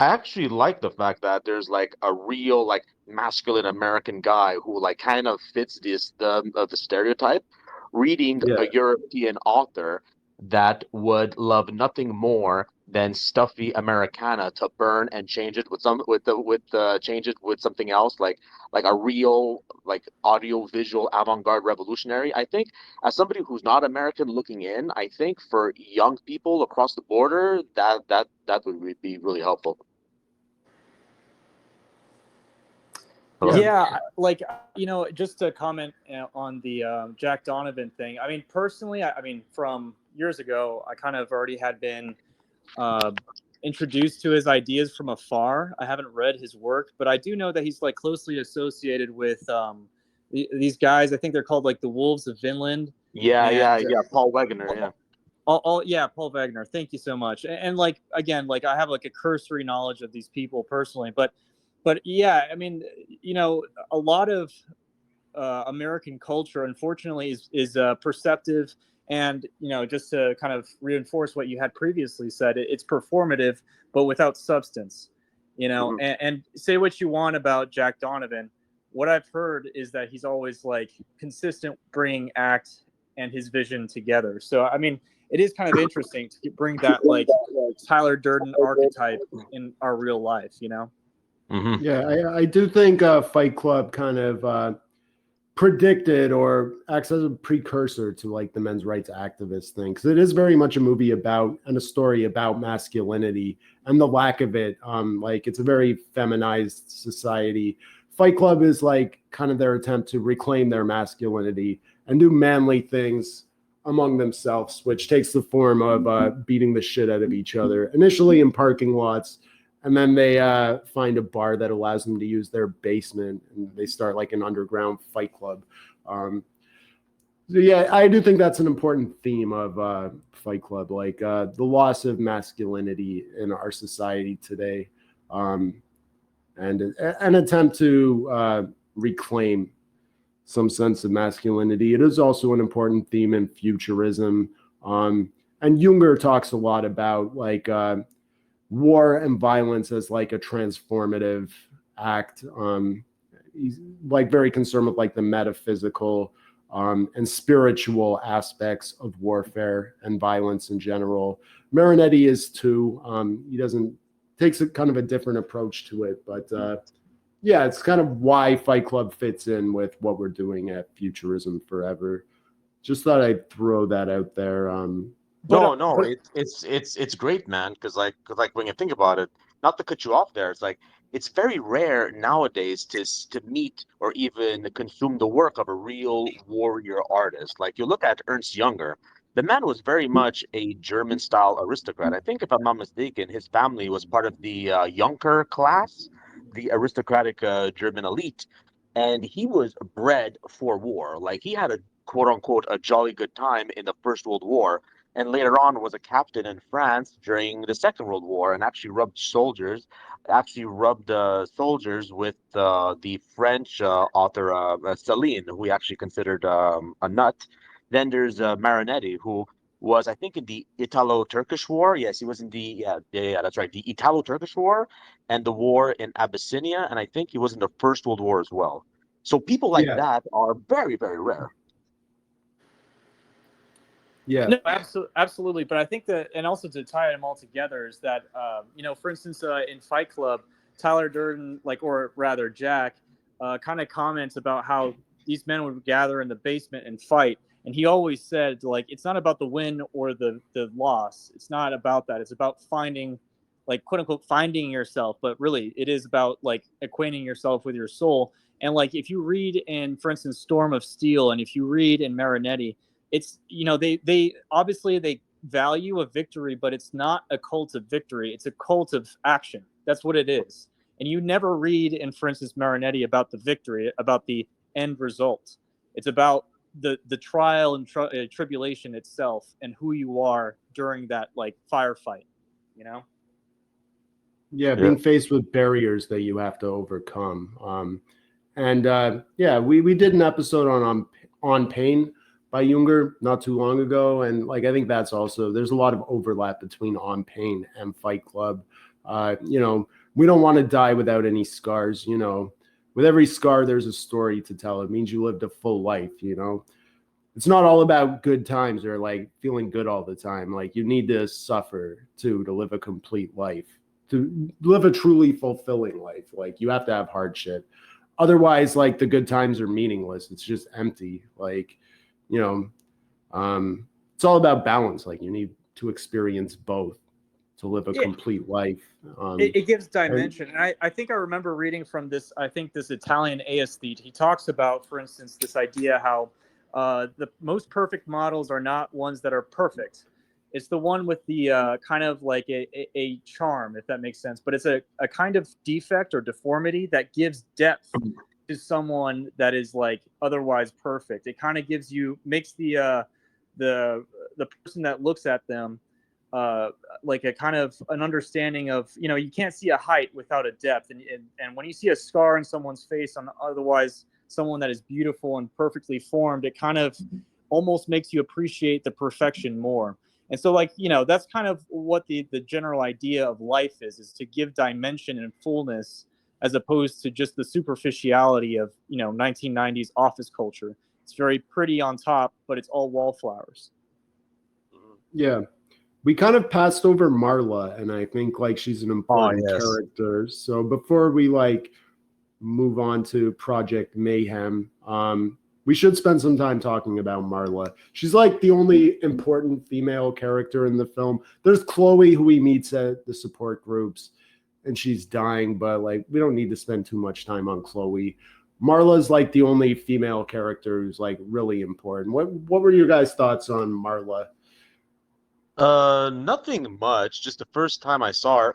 I actually like the fact that there's like a real like masculine American guy who like kind of fits the stereotype, reading a European author that would love nothing more than stuffy Americana to burn and change it with something else, like a real like audio visual avant-garde revolutionary. I think as somebody who's not American looking in, I think for young people across the border that would be really helpful. Yeah, like just to comment on the Jack Donovan thing. I mean, personally, I mean, from years ago, I kind of already had been introduced to his ideas from afar. I haven't read his work, but I do know that he's like closely associated with these guys. I think they're called like the Wolves of Vinland. Yeah. Paul Wegener, Paul Wegener. Thank you so much. And like again, like I have like a cursory knowledge of these people personally, but yeah, I mean, a lot of American culture, unfortunately, is perceptive, and just to kind of reinforce what you had previously said, it's performative, but without substance. And say what you want about Jack Donovan, what I've heard is that he's always like consistent bringing act and his vision together. So I mean, it is kind of interesting to bring that like Tyler Durden archetype in our real life. Mm-hmm. Yeah, I do think Fight Club kind of predicted or acts as a precursor to like the men's rights activist thing, because it is very much a movie about and a story about masculinity and the lack of it. Like it's a very feminized society. Fight Club is like kind of their attempt to reclaim their masculinity and do manly things among themselves, which takes the form of beating the shit out of each other, initially in parking lots. And then they find a bar that allows them to use their basement, and they start like an underground fight club. So yeah, I do think that's an important theme of Fight Club, like the loss of masculinity in our society today, and an attempt to reclaim some sense of masculinity. It is also an important theme in futurism. And Junger talks a lot about like war and violence as like a transformative act. He's like very concerned with like the metaphysical and spiritual aspects of warfare and violence in general. Marinetti is too. He doesn't takes a kind of a different approach to it, but yeah, it's kind of why Fight Club fits in with what we're doing at Futurism Forever. Just thought I'd throw that out there. No, it's great, man. Because when you think about it, not to cut you off there, it's very rare nowadays to meet or even consume the work of a real warrior artist. Like you look at Ernst Jünger, the man was very much a German style aristocrat. I think, if I'm not mistaken, his family was part of the Junker class, the aristocratic German elite, and he was bred for war. Like he had a quote unquote a jolly good time in the First World War, and later on was a captain in France during the Second World War, and actually rubbed soldiers with the French author Céline, who he actually considered a nut. Then there's Marinetti, who was, I think, in the Italo-Turkish War. Yes, he was in the that's right, the Italo-Turkish War and the war in Abyssinia, and I think he was in the First World War as well. So people like yeah, that are very, very rare. yeah, No, absolutely. But I think that, and also to tie them all together, is that for instance, in Fight Club, Tyler Durden, like, or rather Jack, kind of comments about how these men would gather in the basement and fight, and he always said, like, it's not about the win or the loss. It's not about that. It's about finding, like, quote unquote, finding yourself. But really, it is about like acquainting yourself with your soul. And like, if you read in, for instance, Storm of Steel, and if you read in Marinetti, it's, they obviously they value a victory, but it's not a cult of victory. It's a cult of action. That's what it is. And you never read in, for instance, Marinetti about the victory, about the end result. It's about the trial and tribulation itself, and who you are during that, like, firefight. You know. yeah. Yeah. Being faced with barriers that you have to overcome. And yeah, we did an episode on pain by Junger not too long ago, and like I think that's also, there's a lot of overlap between On Pain and Fight Club. We don't want to die without any scars. With every scar, there's a story to tell. It means you lived a full life. It's not all about good times or like feeling good all the time. Like you need to suffer too to live a complete life, to live a truly fulfilling life. Like you have to have hardship. Otherwise, like the good times are meaningless. It's just empty. Like, it's all about balance. Like you need to experience both to live a complete life. It gives dimension. And I think I remember reading from this, I think this Italian aesthete, he talks about, for instance, this idea how the most perfect models are not ones that are perfect. It's the one with the kind of like a charm, if that makes sense. But it's a kind of defect or deformity that gives depth to someone that is like otherwise perfect. It kind of makes the person that looks at them like a kind of an understanding of, you can't see a height without a depth, and when you see a scar in someone's face on otherwise someone that is beautiful and perfectly formed, it kind of almost makes you appreciate the perfection more. And so, like, that's kind of what the general idea of life is to give dimension and fullness, as opposed to just the superficiality of 1990s office culture. It's very pretty on top, but it's all wallflowers. Yeah. We kind of passed over Marla, and I think like she's an important yes. character. So before we like move on to Project Mayhem, we should spend some time talking about Marla. She's like the only important female character in the film. There's Chloe, who he meets at the support groups, and she's dying, but like we don't need to spend too much time on Chloe. Marla's like the only female character who's like really important. What were your guys' thoughts on Marla? Nothing much. Just the first time I saw her,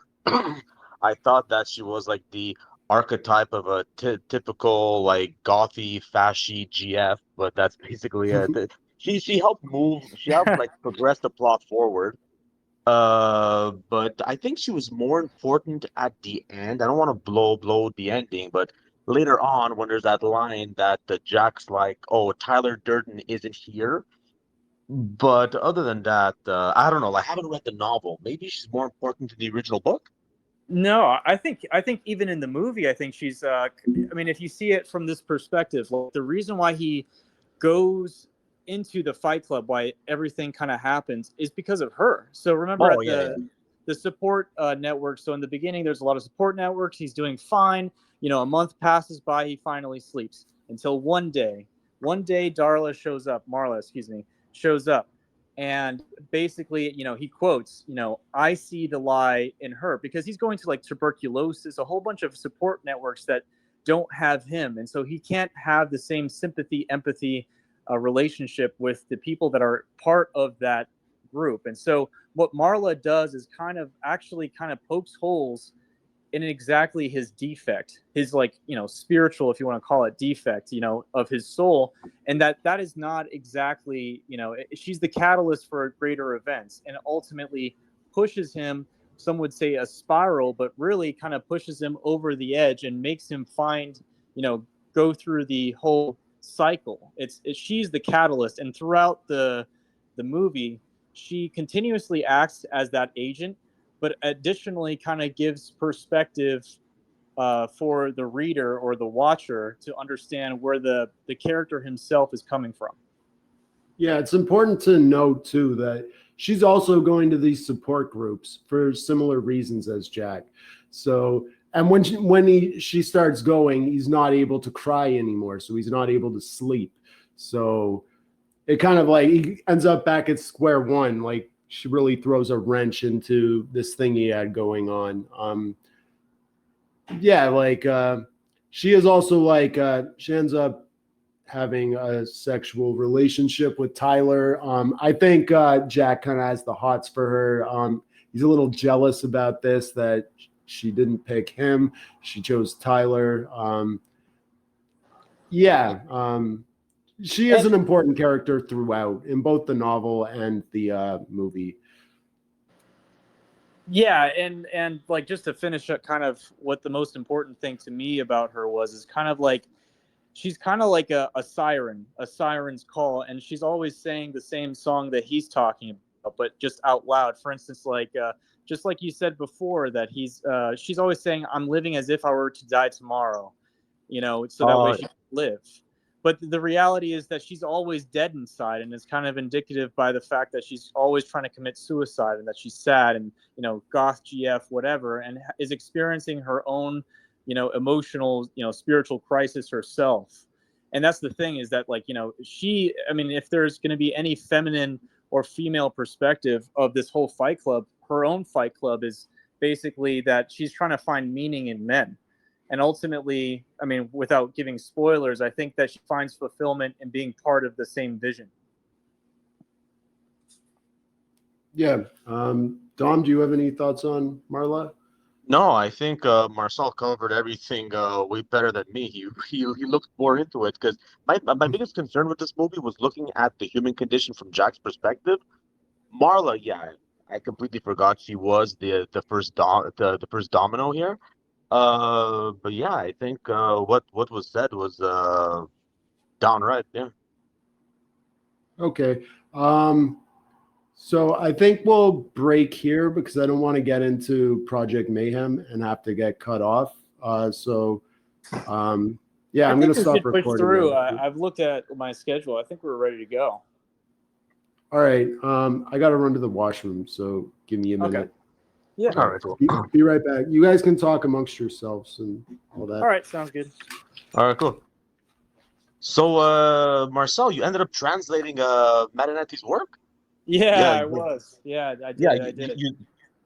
I thought that she was like the archetype of a typical like gothy, fashy GF, but that's basically it. She helped move. She helped like progress the plot forward. But I think she was more important at the end. I don't want to blow the ending, but later on when there's that line that Jack's like, "Oh, Tyler Durden isn't here." But other than that, I don't know. I haven't read the novel. Maybe she's more important to the original book. No, I think even in the movie, I think she's. I mean, if you see it from this perspective, like, the reason why he goes into the Fight Club, why everything kind of happens, is because of her. So remember Oh at yeah, yeah. the support network. So in the beginning, there's a lot of support networks. He's doing fine. A month passes by. He finally sleeps until one day, Marla, excuse me, shows up, and basically, he quotes, I see the lie in her, because he's going to like tuberculosis, a whole bunch of support networks that don't have him, and so he can't have the same sympathy, empathy, relationship with the people that are part of that group. And so what Marla does is kind of pokes holes in exactly his defect, his, like, spiritual, if you want to call it, defect, of his soul. And that is not exactly, she's the catalyst for greater events, and ultimately pushes him, some would say a spiral, but really kind of pushes him over the edge and makes him find, go through the whole cycle. She's the catalyst, and throughout the movie, she continuously acts as that agent, but additionally kind of gives perspective for the reader or the watcher to understand where the character himself is coming from. Yeah, it's important to note too that she's also going to these support groups for similar reasons as Jack. So, and she starts going, he's not able to cry anymore, so he's not able to sleep. So it kind of like he ends up back at square one. Like, she really throws a wrench into this thing he had going on. Yeah, like she is also like she ends up having a sexual relationship with Tyler. I think Jack kind of has the hots for her. He's a little jealous about this, that she didn't pick him. She chose Tyler. Yeah. She is And an important character throughout in both the novel and the movie. yeah, and like, just to finish up, kind of what the most important thing to me about her was, is kind of like, she's kind of like a siren's call, and she's always saying the same song that he's talking about, but just out loud. For instance, like, just like you said before, that she's always saying, I'm living as if I were to die tomorrow, so that way Uh, she can live. But the reality is that she's always dead inside, and it's kind of indicative by the fact that she's always trying to commit suicide, and that she's sad, and goth GF whatever, and is experiencing her own emotional, spiritual crisis herself. And that's the thing, is that, like, I mean, if there's going to be any feminine or female perspective of this whole Fight Club, her own Fight Club is basically that she's trying to find meaning in men. And ultimately, I mean, without giving spoilers, I think that she finds fulfillment in being part of the same vision. Yeah. Dom, do you have any thoughts on Marla? no, I think Marcel covered everything way better than me. He looked more into it, because my biggest concern with this movie was looking at the human condition from Jack's perspective. Marla, yeah, I completely forgot she was the first domino here. But yeah, I think what was said was downright. Yeah. Okay. Um, so I think we'll break here because I don't want to get into Project Mayhem and have to get cut off. Yeah, I I'm going think to we stop should push recording through. now. I've looked at my schedule. I think we're ready to go. All right. I got to run to the washroom, so give me a Okay. minute. Yeah. All All right. right, cool. Be right back. You guys can talk amongst yourselves and all that. All right. Sounds good. All right, cool. So, Marcel, you ended up translating Marinetti's work? Yeah, Yeah, I you did. was. Yeah, I Yeah, did. I did.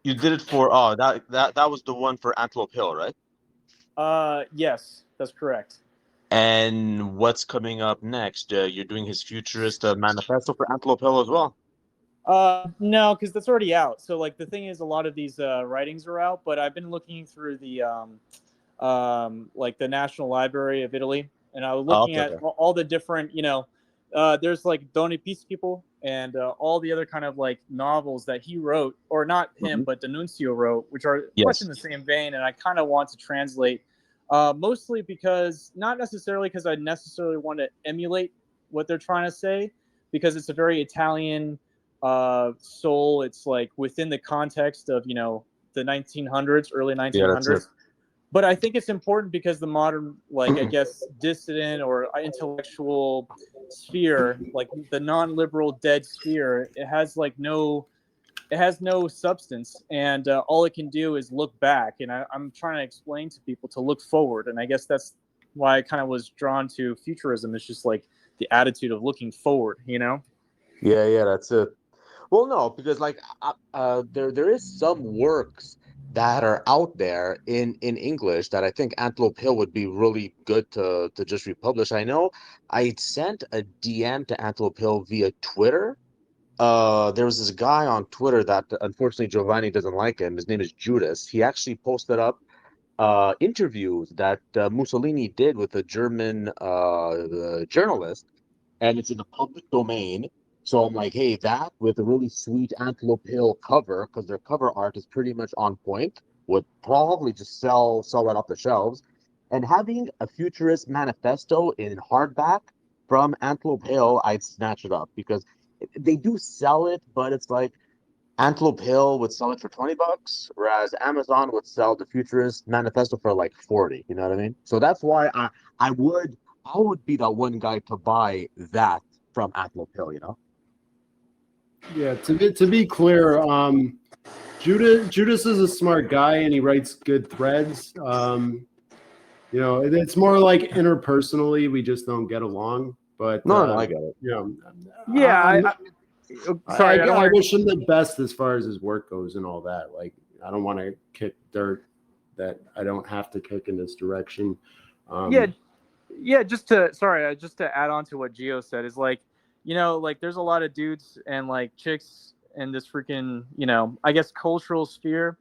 you did it for that was the one for Antelope Hill, right? Yes, that's correct. And what's coming up next? You're doing his futurist manifesto for Antelope Hill as well. No, because that's already out. So, like, the thing is, a lot of these writings are out, but I've been looking through the like the National Library of Italy, and I was Oh, looking okay, at okay. all the different, there's like Don Episcopo and all the other kind of like novels that he wrote, or not him, Hmm. but D'Annunzio wrote, which are much in Yes. the same vein, and I kind of want to translate, mostly because, not necessarily because I necessarily want to emulate what they're trying to say, because it's a very Italian soul. It's like within the context of the 1900s, early Yeah, that's it. 1900s. But I think it's important because the modern, like, I guess, dissident or intellectual sphere, like the non-liberal dead sphere, it has no substance, and all it can do is look back. And I'm trying to explain to people to look forward, and I guess that's why I kind of was drawn to futurism. It's just like the attitude of looking forward, you know? Yeah, that's it. Well, no, because like there is some works that are out there in English that I think Antelope Hill would be really good to just republish. I know I sent a DM to Antelope Hill via Twitter. There was this guy on Twitter that unfortunately Giovanni doesn't like him. His name is Judas. He actually posted up interviews that Mussolini did with a German journalist, and it's in the public domain. So I'm like, hey, that with a really sweet Antelope Hill cover, because their cover art is pretty much on point, would probably just sell right off the shelves. And having a futurist manifesto in hardback from Antelope Hill, I'd snatch it up because they do sell it, but it's like Antelope Hill would sell it for $20, whereas Amazon would sell the Futurist Manifesto for like 40. You know what I mean? So that's why I would I would be that one guy to buy that from Antelope Hill. You know? Yeah, to be clear, Judas is a smart guy and he writes good threads. It's more like interpersonally, we just don't get along. But No, I get it. Yeah, sorry, I don't I want wish him the best as far as his work goes and all that. Like, I don't want to kick dirt that I don't have to kick in this direction. just to add on to what Gio said is like, like there's a lot of dudes and like chicks in this freaking, I guess cultural sphere.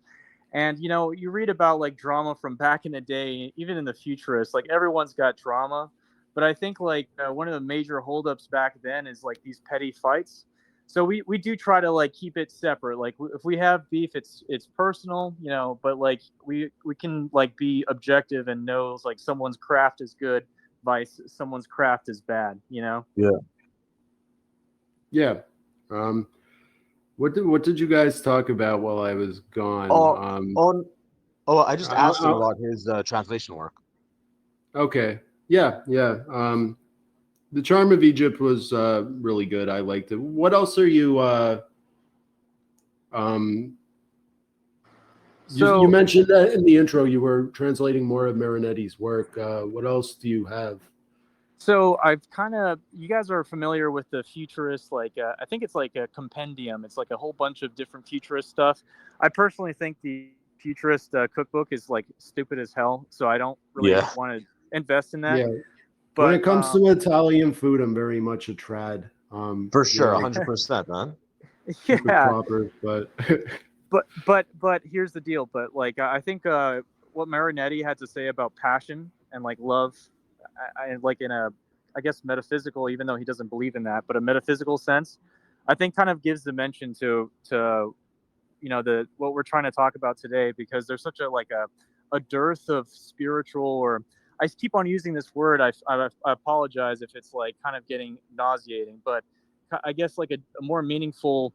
And you read about like drama from back in the day, even in the futurists, like everyone's got drama. But I think like one of the major holdups back then is like these petty fights. So we do try to like keep it separate. Like if we have beef, it's personal, but like we can like be objective and know like someone's craft is good, vice someone's craft is bad. Yeah. Yeah. What did you guys talk about while I was gone? I just asked him about his translation work. Okay. Yeah. The Charm of Egypt was really good. I liked it. What else are you? You mentioned that in the intro you were translating more of Marinetti's work. What else do you have? So you guys are familiar with the futurist, like I think it's like a compendium. It's like a whole bunch of different futurist stuff. I personally think the futurist cookbook is like stupid as hell, so I don't really want to invest in that. Yeah. But when it comes to Italian food, I'm very much a trad. For sure, 100%, man. Yeah. Proper, but here's the deal. But like I think what Marinetti had to say about passion and like love, like in a, I guess, metaphysical, even though he doesn't believe in that, but a metaphysical sense, I think kind of gives dimension to what we're trying to talk about today, because there's such a dearth of spiritual, or I keep on using this word. I apologize if it's like kind of getting nauseating, but I guess like a more meaningful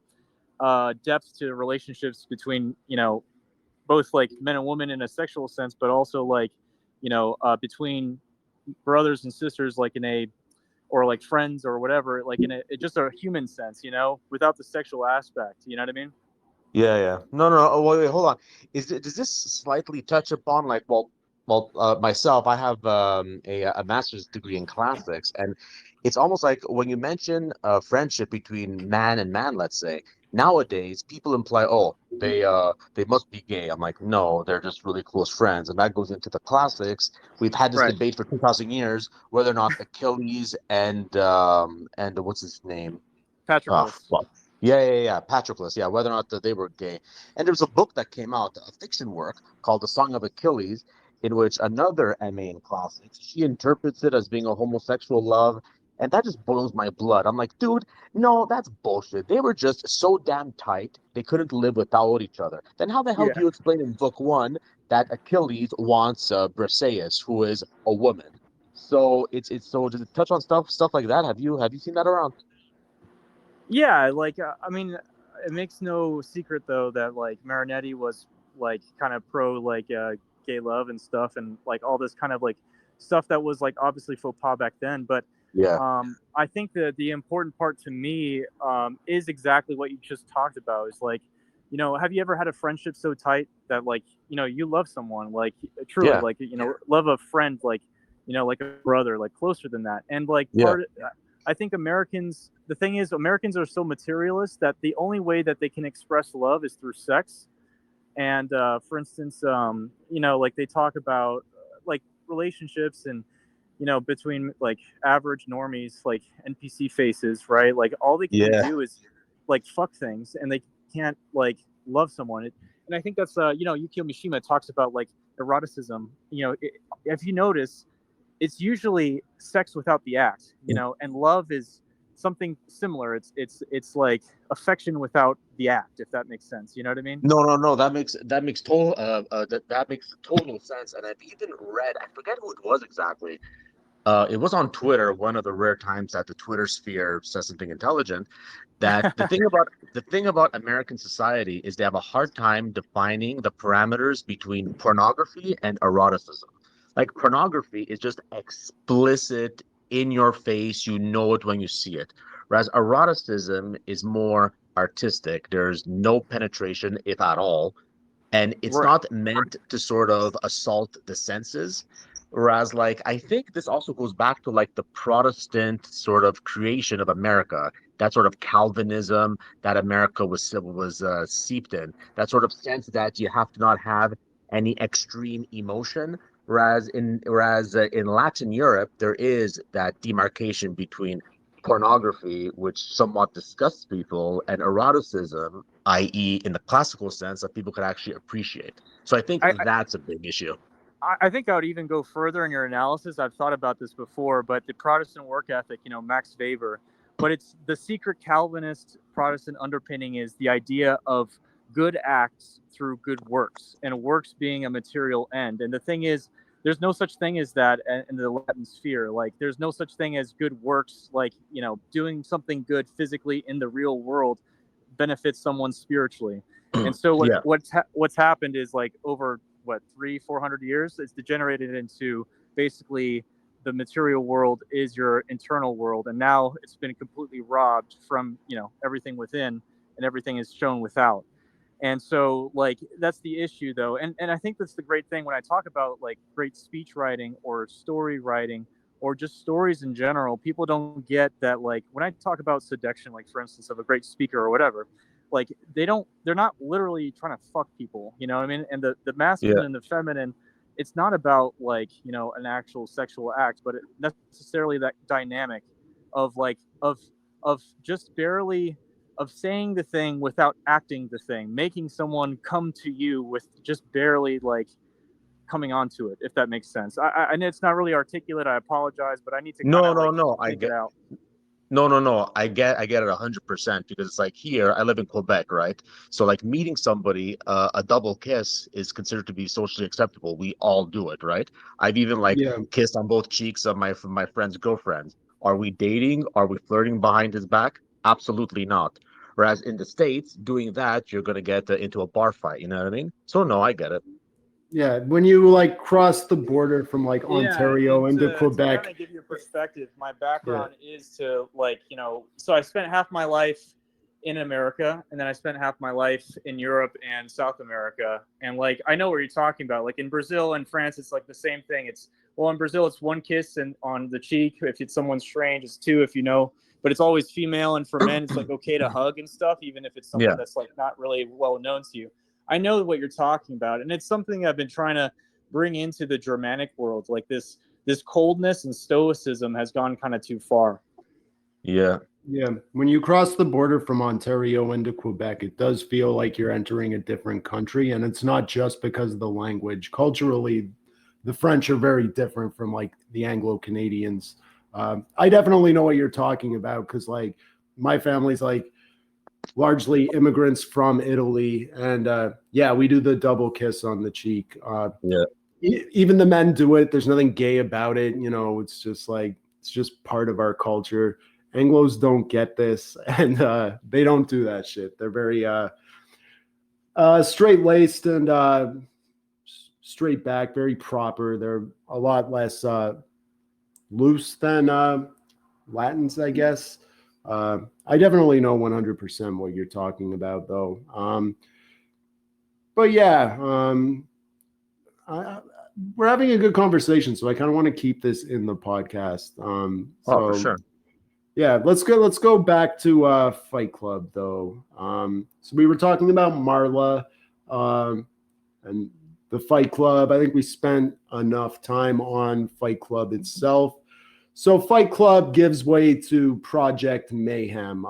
depth to relationships between both like men and women in a sexual sense, but also like between brothers and sisters, like in a, or like friends or whatever, like in a just a human sense, without the sexual aspect. You know what I mean? Yeah. No. Oh, wait, hold on. Does this slightly touch upon like, myself, I have a master's degree in classics, and it's almost like when you mention a friendship between man and man, let's say, nowadays people imply, oh, they must be gay. I'm like, no, they're just really close friends, and that goes into the classics. We've had this Right. debate for 2,000 years whether or not Achilles and what's his name? Oh, Patroclus. fuck. Yeah. Patroclus. Yeah, whether or not that they were gay. And there was a book that came out, a fiction work called The Song of Achilles, in which another MA in classics, she interprets it as being a homosexual love. And that just boils my blood. I'm like, dude, no, that's bullshit. They were just so damn tight, they couldn't live without each other. Then how the hell do you explain in book one that Achilles wants Briseis, who is a woman? So it's so, does it touch on stuff like that? Have you seen that around? Yeah, like I mean, it makes no secret though that like Marinetti was like kind of pro like gay love and stuff, and like all this kind of like stuff that was like obviously faux pas back then. But Yeah. I think that the important part to me is exactly what you just talked about. Is like, have you ever had a friendship so tight that like, you love someone like truly, Yeah. like, love a friend like, like a brother, like closer than that. And like Yeah. I think the thing is, Americans are so materialist that the only way that they can express love is through sex. And for instance, like they talk about like relationships and between like average normies, like NPC faces, right? Like all they can Yeah. do is like fuck things, and they can't like love someone. And I think that's Yukio Mishima talks about like eroticism. If you notice, it's usually sex without the act, and love is something similar. It's like affection without the act, if that makes sense. You know what I mean? No. That makes total that makes total sense. And I've even read, I forget who it was exactly. It was on Twitter, one of the rare times that the Twitter sphere says something intelligent. That the thing about American society is they have a hard time defining the parameters between pornography and eroticism. Like pornography is just explicit, in your face, you know it when you see it. Whereas eroticism is more artistic. There's no penetration, if at all, and it's Right. not meant to sort of assault the senses. Whereas, like, I think this also goes back to like the Protestant sort of creation of America, that sort of Calvinism that America was seeped in, that sort of sense that you have to not have any extreme emotion. Whereas in Latin Europe, there is that demarcation between pornography, which somewhat disgusts people, and eroticism, i.e., in the classical sense, that people could actually appreciate. So I think I, that's a big issue. I think I would even go further in your analysis. I've thought about this before, but the Protestant work ethic, Max Weber, but it's the secret Calvinist Protestant underpinning is the idea of good acts through good works, and works being a material end. And the thing is, there's no such thing as that in the Latin sphere. Like, there's no such thing as good works, like, doing something good physically in the real world benefits someone spiritually. And so Yeah. what's happened is like over what 300-400 years, it's degenerated into basically the material world is your internal world, and now it's been completely robbed from everything within, and everything is shown without. And so like that's the issue though, and I think that's the great thing when I talk about like great speech writing or story writing or just stories in general. People don't get that, like when I talk about seduction, like for instance of a great speaker or whatever, like they're not literally trying to fuck people, you know what I mean? And the Yeah. masculine and the feminine, it's not about like an actual sexual act, but necessarily that dynamic of like of just barely, of saying the thing without acting the thing, making someone come to you with just barely like coming onto it, if that makes sense. I know it's not really articulate. I apologize, but I need to kind No, of no, like no. think it out. No. I get it 100% because it's like here, I live in Quebec, right? So like meeting somebody, a double kiss is considered to be socially acceptable. We all do it, right? I've even like Yeah. kissed on both cheeks of my friend's girlfriends. Are we dating? Are we flirting behind his back? Absolutely not. Whereas in the States, doing that, you're gonna get into a bar fight. You know what I mean? So no, I get it. Yeah. When you like cross the border from like Yeah, Ontario and into to kind Quebec. of give you a perspective, my Yeah. background is to like, so I spent half my life in America, and then I spent half my life in Europe and South America. And like, I know what you're talking about. Like in Brazil and France, it's like the same thing. It's, well, in Brazil, it's one kiss and on the cheek. If it's someone strange, it's two, if but it's always female. And for men, it's like okay to hug and stuff, even if it's someone Yeah. that's like not really well known to you. I know what you're talking about. And it's something I've been trying to bring into the Germanic world. Like this coldness and stoicism has gone kind of too far. Yeah. Yeah. When you cross the border from Ontario into Quebec, it does feel like you're entering a different country. And it's not just because of the language. Culturally, the French are very different from like the Anglo-Canadians. I definitely know what you're talking about because like my family's like largely immigrants from Italy. And yeah, we do the double kiss on the cheek. Yeah. Even the men do it. There's nothing gay about it. It's just like, it's just part of our culture. Anglos don't get this, and they don't do that shit. They're very Straight laced and straight back, very proper. They're a lot less loose than Latins, I guess. I definitely know 100% what you're talking about, though. But yeah, we're having a good conversation, so I kind of want to keep this in the podcast. Oh, for sure. Yeah, let's go back to Fight Club though. So we were talking about Marla and the Fight Club. I think we spent enough time on Fight Club itself. So Fight Club gives way to Project Mayhem.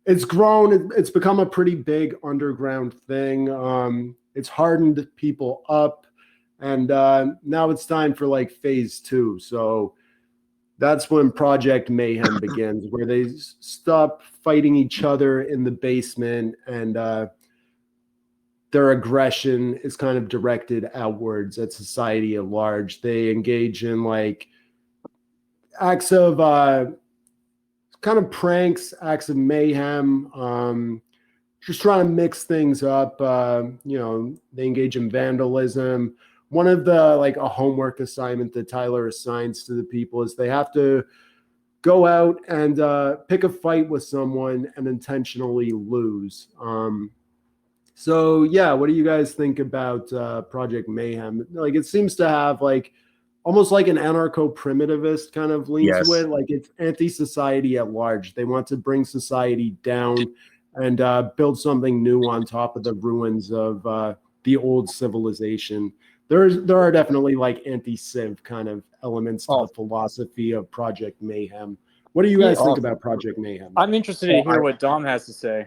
It's grown. It's become a pretty big underground thing. It's hardened people up, and now it's time for like phase 2. So that's when Project Mayhem begins, where they stop fighting each other in the basement, and their aggression is kind of directed outwards at society at large. They engage in like acts of kind of pranks, acts of mayhem, just trying to mix things up. They engage in vandalism. One of the like a homework assignment that Tyler assigns to the people is they have to go out and pick a fight with someone and intentionally lose. So yeah, what do you guys think about Project Mayhem? Like it seems to have like almost like an anarcho-primitivist kind of lean to Yes. it. Like it's anti-society at large. They want to bring society down and build something new on top of the ruins of the old civilization. There are definitely like anti-civ kind of elements to the philosophy of Project Mayhem. What do you guys think about Project Mayhem? I'm interested to hear what Dom has to say.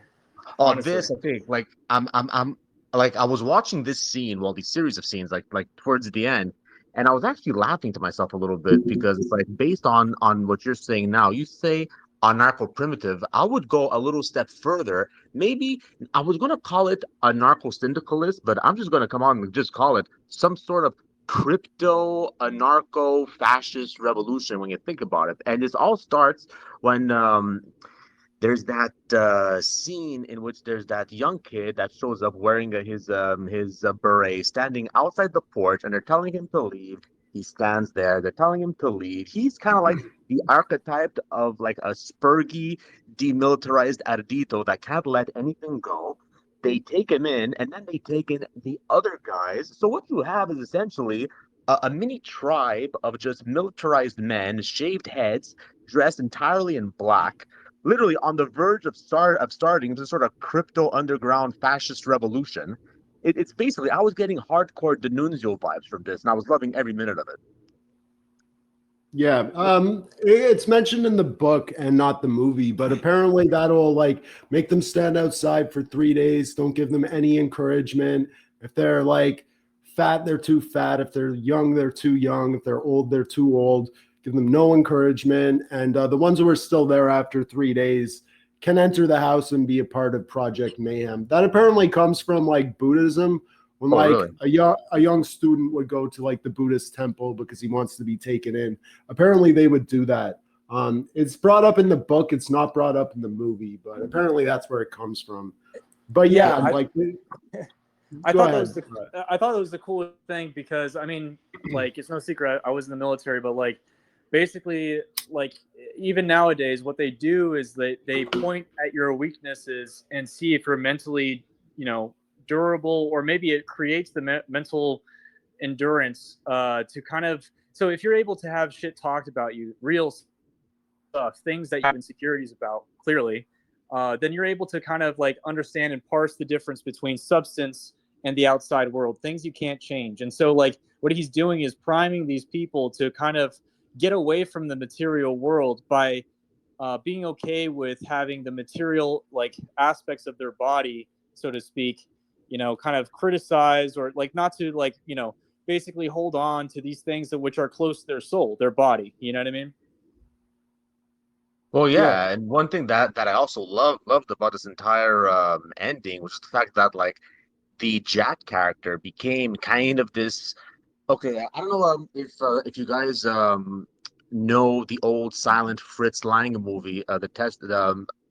Honestly. This I think like I'm like I was watching this scene, well, the series of scenes, like towards the end, and I was actually laughing to myself a little bit because it's like based on what you're saying now. You say anarcho primitive. I would go a little step further. Maybe I was gonna call it anarcho syndicalist, but I'm just gonna come on and just call it some sort of crypto anarcho fascist revolution when you think about it. And this all starts when there's that scene in which there's that young kid that shows up wearing his beret, standing outside the porch, and they're telling him to leave. He stands there. They're telling him to leave. He's kind of like the archetype of like a spurgy, demilitarized ardito that can't let anything go. They take him in, and then they take in the other guys. So what you have is essentially a mini tribe of just militarized men, shaved heads, dressed entirely in black, literally on the verge of starting some sort of crypto underground fascist revolution. It's basically I was getting hardcore D'Annunzio vibes from this, and I was loving every minute of it. Yeah, it's mentioned in the book and not the movie, but apparently that'll like make them stand outside for 3 days. Don't give them any encouragement. If they're like fat, they're too fat. If they're young, they're too young. If they're old, they're too old. Give them no encouragement. And the ones who are still there after 3 days can enter the house and be a part of Project Mayhem. That apparently comes from like Buddhism. When like really? a young student would go to like the Buddhist temple because he wants to be taken in, apparently they would do that. It's brought up in the book. It's not brought up in the movie, but apparently that's where it comes from. But yeah, I thought that was the coolest thing because I mean, like it's no secret I was in the military, but like basically like even nowadays what they do is they point at your weaknesses and see if you're mentally, durable, or maybe it creates the mental endurance to kind of, so if you're able to have shit talked about you, real stuff, things that you have insecurities about clearly, then you're able to kind of like understand and parse the difference between substance and the outside world, things you can't change. And so like what he's doing is priming these people to kind of get away from the material world by being okay with having the material like aspects of their body, so to speak, kind of criticize, or like not to like, basically hold on to these things that which are close to their soul, their body. You know what I mean? Well, yeah, and one thing that I also loved about this entire ending was the fact that like the Jack character became kind of this. Okay, I don't know if you guys know the old silent Fritz Lang movie, the test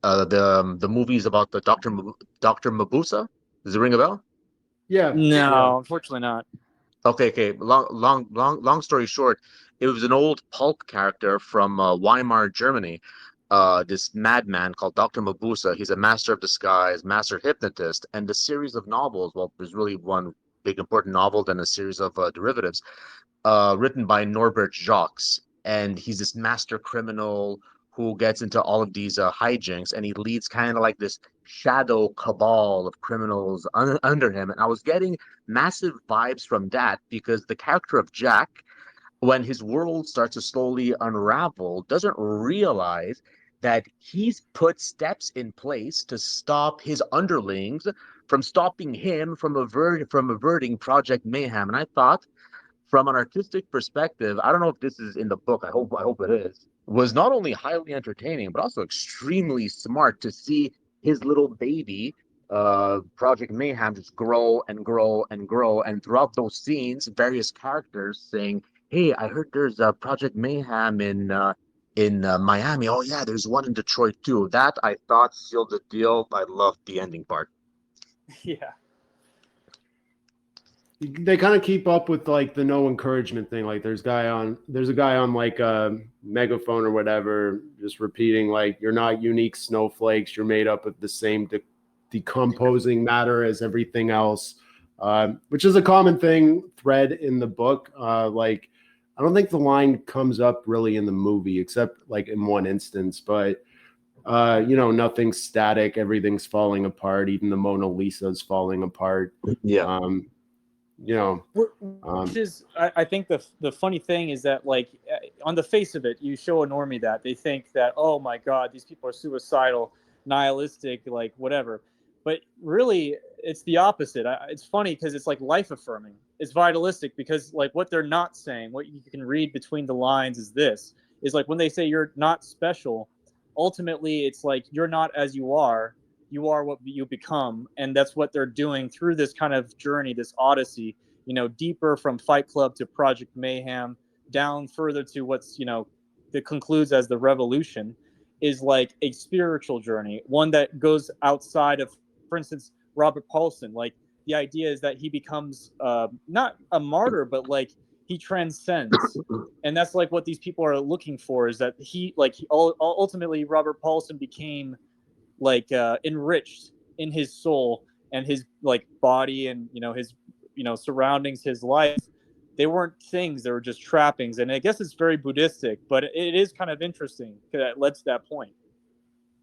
The movies about the Doctor Mabusa. Does it ring a bell? Yeah, yeah. No, unfortunately not. Okay. Long story short, it was an old pulp character from Weimar, Germany. This madman called Dr. Mabusa. He's a master of disguise, master hypnotist, and the series of novels. Well, there's really one big important novel, then a series of derivatives, written by Norbert Jacques. And he's this master criminal who gets into all of these hijinks, and he leads kind of like this shadow cabal of criminals under him. And I was getting massive vibes from that because the character of Jack, when his world starts to slowly unravel, doesn't realize that he's put steps in place to stop his underlings from stopping him from averting Project Mayhem. And I thought, from an artistic perspective, I don't know if this is in the book. I hope it is. Was not only highly entertaining, but also extremely smart to see his little baby, Project Mayhem, just grow and grow and grow. And throughout those scenes, various characters saying, "Hey, I heard there's a Project Mayhem in Miami. Oh yeah, there's one in Detroit too." That I thought sealed the deal. I loved the ending part. Yeah. They kind of keep up with like the no encouragement thing. Like there's a guy on like a megaphone or whatever, just repeating like, "You're not unique snowflakes. You're made up of the same decomposing matter as everything else," which is a common thread in the book. Like I don't think the line comes up really in the movie, except like in one instance, but nothing's static. Everything's falling apart. Even the Mona Lisa's falling apart. Yeah. Which is, I think the funny thing is that, like, on the face of it, you show a normie that they think that, oh my God, these people are suicidal, nihilistic, like whatever. But really, it's the opposite. It's funny because it's like life affirming. It's vitalistic because like what they're not saying, what you can read between the lines is like when they say you're not special, ultimately it's like you're not as you are what you become, and that's what they're doing through this kind of journey, this odyssey, deeper from Fight Club to Project Mayhem, down further to what's that concludes as the Revolution, is like a spiritual journey, one that goes outside of, for instance, Robert Paulson. Like the idea is that he becomes not a martyr, but like he transcends, and that's like what these people are looking for, is that ultimately Robert Paulson became like enriched in his soul and his like body, and his surroundings, his life. They weren't things, they were just trappings. And I guess it's very Buddhistic, but it is kind of interesting that it led to that point.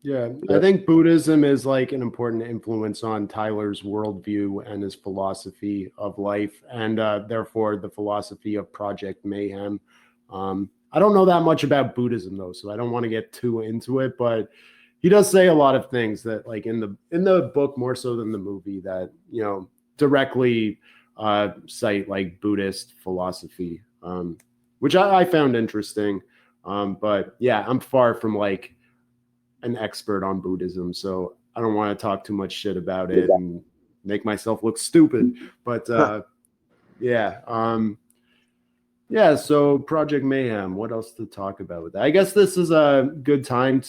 Yeah, I think Buddhism is like an important influence on Tyler's worldview and his philosophy of life, and therefore the philosophy of Project Mayhem. I don't know that much about Buddhism though, so I don't want to get too into it, but he does say a lot of things that, like in the book more so than the movie, that directly cite like Buddhist philosophy, which I found interesting. But yeah, I'm far from like an expert on Buddhism, so I don't want to talk too much shit about it and make myself look stupid. But yeah. Yeah, so Project Mayhem, what else to talk about with that? I guess this is a good time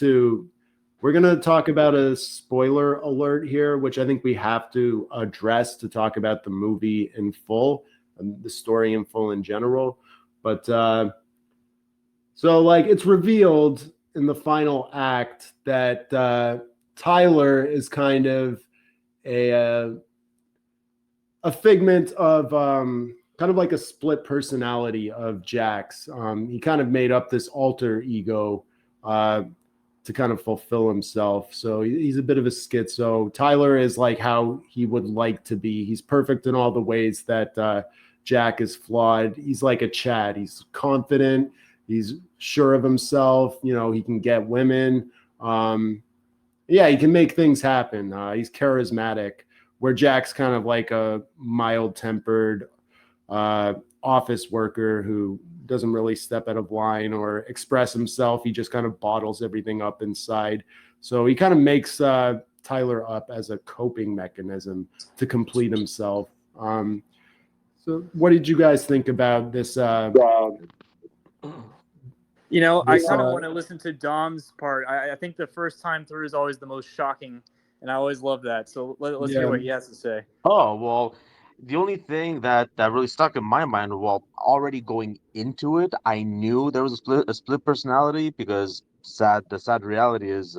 we're going to talk about a spoiler alert here, which I think we have to address to talk about the movie in full and the story in full in general. But so like it's revealed in the final act that Tyler is kind of a figment of kind of like a split personality of Jack's. He kind of made up this alter ego to kind of fulfill himself. So he's a bit of a schizo. Tyler is like how he would like to be. He's perfect in all the ways that Jack is flawed. He's like a Chad. He's confident. He's sure of himself. He can get women. Yeah, he can make things happen. He's charismatic, where Jack's kind of like a mild-tempered office worker who doesn't really step out of line or express himself. He just kind of bottles everything up inside. So he kind of makes Tyler up as a coping mechanism to complete himself. So what did you guys think about this You know, I This, kind of want to listen to Dom's part. I think the first time through is always the most shocking, and I always love that. So let's hear yeah, what he has to say. Oh, well, the only thing that really stuck in my mind, well, already going into it, I knew there was a split personality because the sad reality is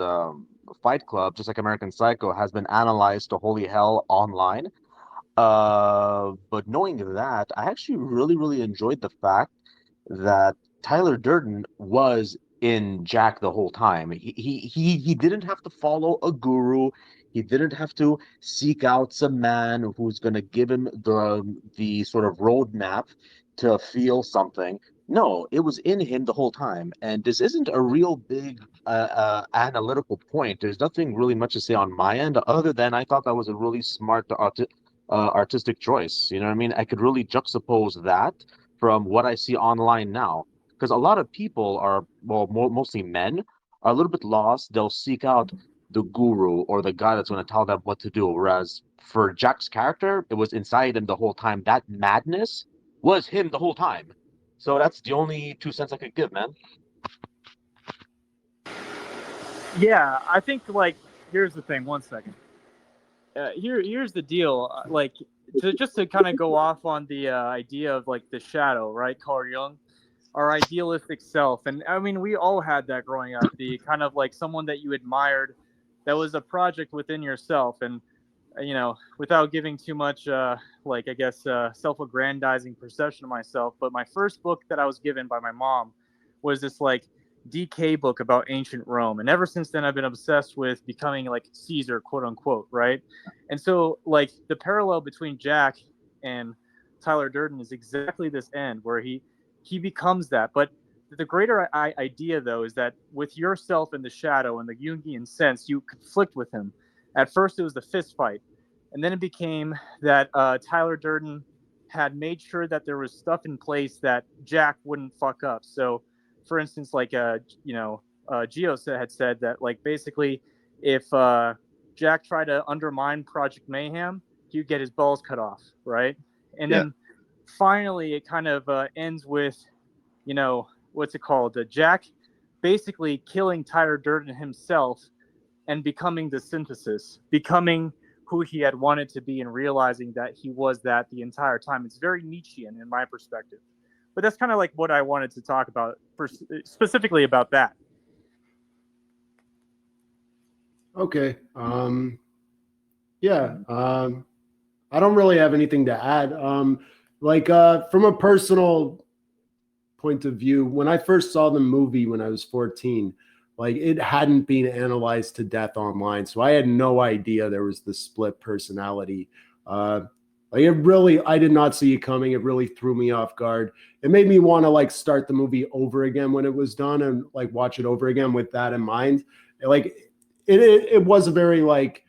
Fight Club, just like American Psycho, has been analyzed to holy hell online. But knowing that, I actually really enjoyed the fact that Tyler Durden was in Jack the whole time. He didn't have to follow a guru. He didn't have to seek out some man who's going to give him the sort of roadmap to feel something. No, it was in him the whole time. And this isn't a real big analytical point. There's nothing really much to say on my end, other than I thought that was a really smart artistic choice. You know what I mean? I could really juxtapose that from what I see online now, because a lot of people are, well, mostly men, are a little bit lost. They'll seek out the guru or the guy that's going to tell them what to do. Whereas for Jack's character, it was inside him the whole time. That madness was him the whole time. So that's the only 2 cents I could give, man. Yeah, I think like here's the thing. One second. Here's the deal. Like just to kind of go off on the idea of like the shadow, right? Carl Jung, our idealistic self, and I mean we all had that growing up. The kind of like someone that you admired, that was a project within yourself, and you know, without giving too much, like I guess, self-aggrandizing perception of myself. But my first book that I was given by my mom was this like DK book about ancient Rome, and ever since then I've been obsessed with becoming like Caesar, quote unquote, right? And so like the parallel between Jack and Tyler Durden is exactly this end where he becomes that. But the greater idea though is that with yourself in the shadow and the Jungian sense, you conflict with him. At first, it was the fist fight, and then it became that Tyler Durden had made sure that there was stuff in place that Jack wouldn't fuck up. So, for instance, like Gio had said that like basically, if Jack tried to undermine Project Mayhem, he'd get his balls cut off, right? And yeah, then finally, it kind of ends with, what's it called? Jack basically killing Tyler Durden himself and becoming the synthesis, becoming who he had wanted to be and realizing that he was that the entire time. It's very Nietzschean in my perspective. But that's kind of like what I wanted to talk about, specifically about that. okay. Yeah. I don't really have anything to add. From a personal point of view, when I first saw the movie when I was 14, like it hadn't been analyzed to death online, so I had no idea there was the split personality. Like it really, I did not see it coming. It really threw me off guard. It made me want to like start the movie over again when it was done and like watch it over again with that in mind. Like it was a very like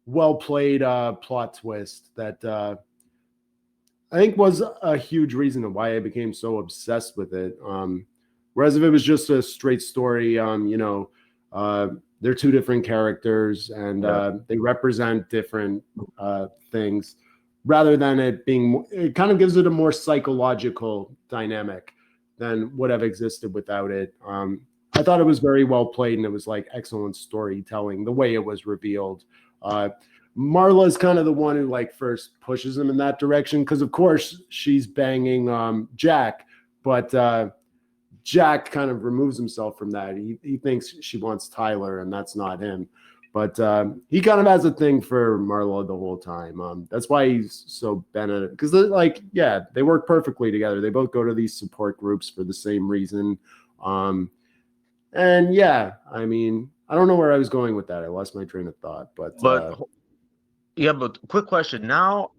well played plot twist that I think was a huge reason of why I became so obsessed with it. Whereas if it was just a straight story, they're two different characters and they represent different things. Rather than it kind of gives it a more psychological dynamic than would have existed without it. I thought it was very well played and it was like excellent storytelling, the way it was revealed. Marla is kind of the one who like first pushes him in that direction because of course she's banging Jack, but Jack kind of removes himself from that. He thinks she wants Tyler and that's not him. But he kind of has a thing for Marla the whole time. That's why he's so bent at it. Because they work perfectly together. They both go to these support groups for the same reason. And yeah, I mean, I don't know where I was going with that. I lost my train of thought. But But quick question. Now,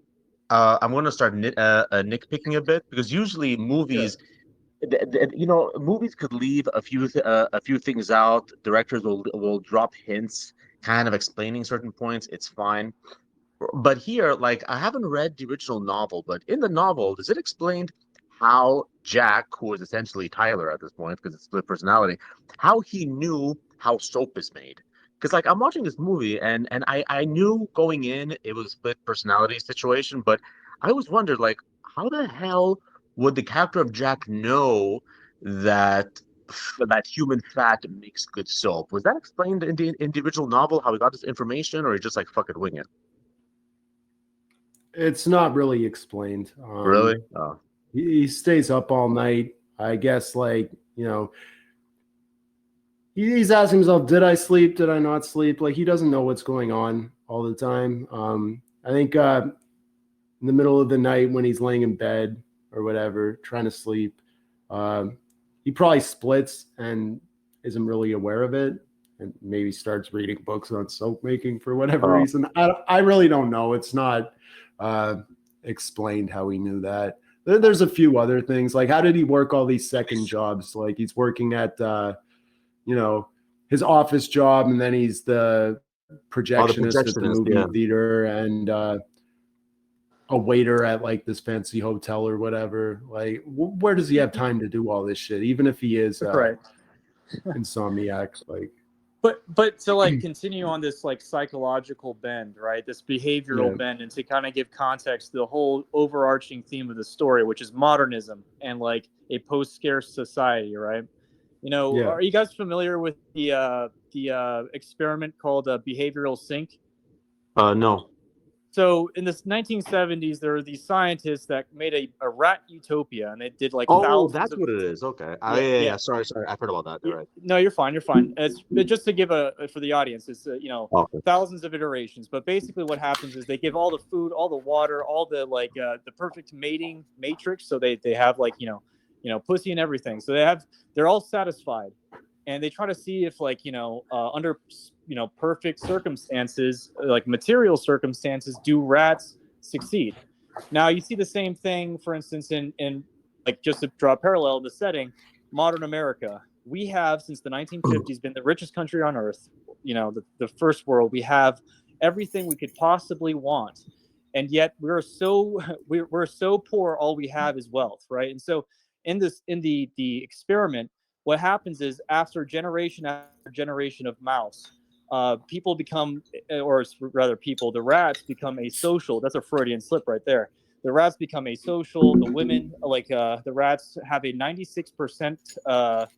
I'm going to start nitpicking a bit because usually movies, movies could leave a few things out. Directors will drop hints, kind of explaining certain points. It's fine. But here, like, I haven't read the original novel, but in the novel, does it explain how Jack, who is essentially Tyler at this point because it's split personality, how he knew how soap is made? Because like I'm watching this movie and I knew going in it was a split personality situation, but I always wondered like how the hell would the character of Jack know that that human fat makes good soap. Was that explained in the original novel, how he got this information, or he just like fuck it, wing it? It's not really explained. Really? Oh. He stays up all night. I guess, like, he's asking himself, did I sleep? Did I not sleep? Like, he doesn't know what's going on all the time. I think in the middle of the night when he's laying in bed or whatever, trying to sleep, he probably splits and isn't really aware of it, and maybe starts reading books on soap making for whatever Oh. reason. I really don't know. It's not explained how he knew that. There's a few other things, like how did he work all these second jobs? Like he's working at his office job, and then he's the projectionist at the projectionist, movie yeah. theater, and a waiter at like this fancy hotel or whatever. Like, where does he have time to do all this shit? Even if he is Right. insomniac, like. But to like continue on this like psychological bend, right? This behavioral bend, and to kind of give context to the whole overarching theme of the story, which is modernism and like a post-scarce society, right? Are you guys familiar with the experiment called behavioral sync? No. So in the 1970s, there were these scientists that made a rat utopia, and they did like Oh, thousands that's of what it is. Okay. yeah. Sorry. I've heard about that. All right. No, you're fine. You're fine. It's just to give for the audience. It's Okay. thousands of iterations. But basically, what happens is they give all the food, all the water, all the like the perfect mating matrix. So they have like pussy and everything. So they're all satisfied, and they try to see if like under perfect circumstances, like material circumstances, do rats succeed? Now you see the same thing, for instance, in like, just to draw a parallel in the setting, modern America. We have, since the 1950s, been the richest country on earth. The first world. We have everything we could possibly want, and yet we're so poor. All we have is wealth, right? And so in the experiment, what happens is after generation after generation of mouse, people become, or rather, the rats become asocial. That's a Freudian slip right there. The rats become asocial. The women, like the rats, have a 96%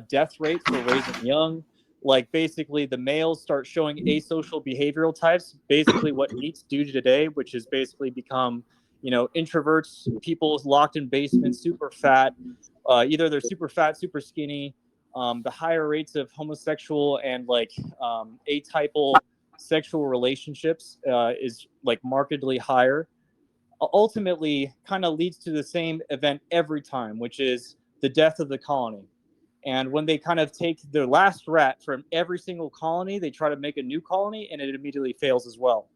death rate for raising young. Like basically, the males start showing asocial behavioral types. Basically, what geeks do today, which is basically become, introverts, people locked in basements, super fat. Either they're super fat, super skinny. The higher rates of homosexual and like atypal sexual relationships is like markedly higher. Ultimately kind of leads to the same event every time, which is the death of the colony. And when they kind of take their last rat from every single colony, they try to make a new colony, and it immediately fails as well.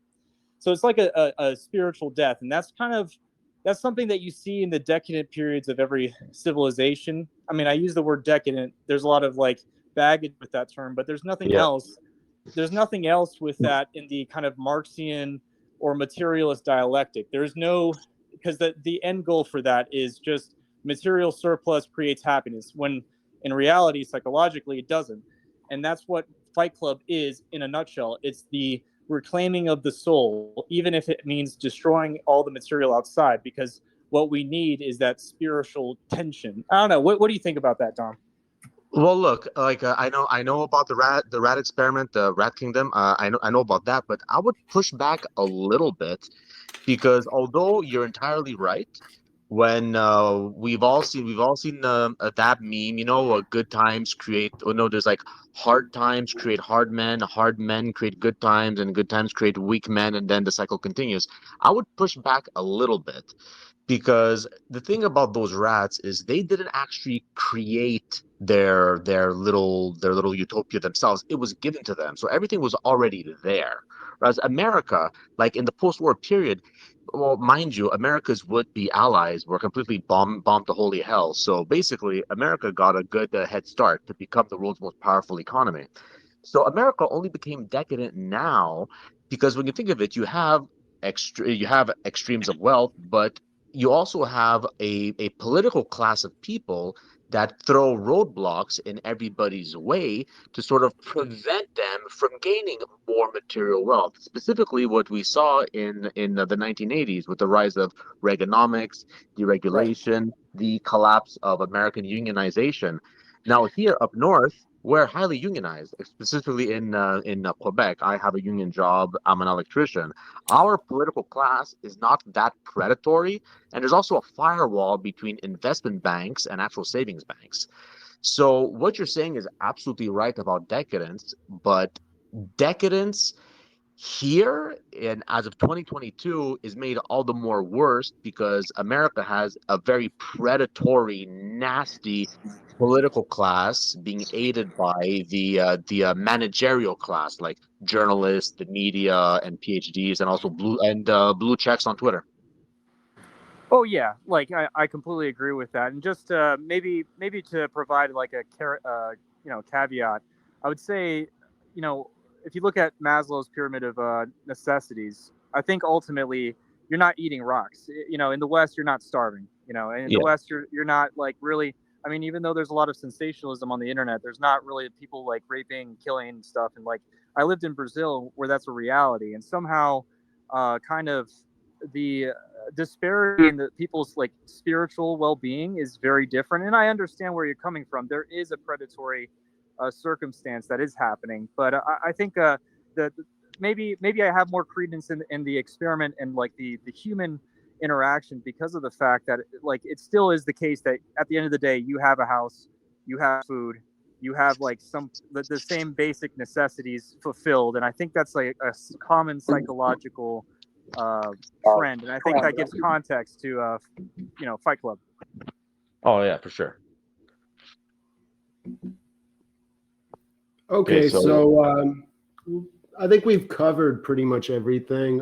So it's like a spiritual death, and that's something that you see in the decadent periods of every civilization. I mean, I use the word decadent. There's a lot of like baggage with that term, but there's nothing else. There's nothing else with that in the kind of Marxian or materialist dialectic. There's no, because the end goal for that is just material surplus creates happiness, when in reality, psychologically, it doesn't. And that's what Fight Club is in a nutshell. It's the reclaiming of the soul, even if it means destroying all the material outside, because what we need is that spiritual tension. I don't know. What do you think about that, Dom? Well, look, like I know about the rat experiment, the Rat Kingdom. I know about that, but I would push back a little bit because although you're entirely right, when we've all seen that meme, good times create. Oh no, there's like hard times create hard men create good times, and good times create weak men, and then the cycle continues. I would push back a little bit because the thing about those rats is they didn't actually create their little utopia themselves. It was given to them, so everything was already there. Whereas America, like in the post-war period, well, mind you, America's would-be allies were completely bombed to holy hell. So basically, America got a good head start to become the world's most powerful economy. So America only became decadent now because when you think of it, you have extremes of wealth, but you also have a political class of people that throw roadblocks in everybody's way to sort of prevent them from gaining more material wealth. Specifically, what we saw in the 1980s with the rise of Reaganomics, Right. deregulation, the collapse of American unionization. Now here up north, we're highly unionized, specifically in Quebec. I have a union job. I'm an electrician. Our political class is not that predatory, and there's also a firewall between investment banks and actual savings banks. So what you're saying is absolutely right about decadence, but decadence here and as of 2022 is made all the more worse because America has a very predatory, nasty political class being aided by the managerial class, like journalists, the media, and PhDs, and also blue checks on Twitter. Oh yeah, like I completely agree with that. And just maybe to provide like a caveat, I would say, you know, if you look at Maslow's pyramid of necessities, I think ultimately you're not eating rocks. You know, in the West you're not starving. You know, and in the Yeah. West you're not like really. I mean, even though there's a lot of sensationalism on the internet, there's not really people like raping, killing, and stuff. And like I lived in Brazil where that's a reality, and somehow, kind of the disparity in the people's like spiritual well-being is very different, and I understand where you're coming from. There is a predatory circumstance that is happening, but I think the maybe I have more credence in the experiment and like the human interaction because of the fact that like it still is the case that at the end of the day you have a house, you have food, you have like the same basic necessities fulfilled, and I think that's like a common psychological trend, and I think that gives context to Fight Club. Oh yeah, for sure. Okay, so so I think we've covered pretty much everything.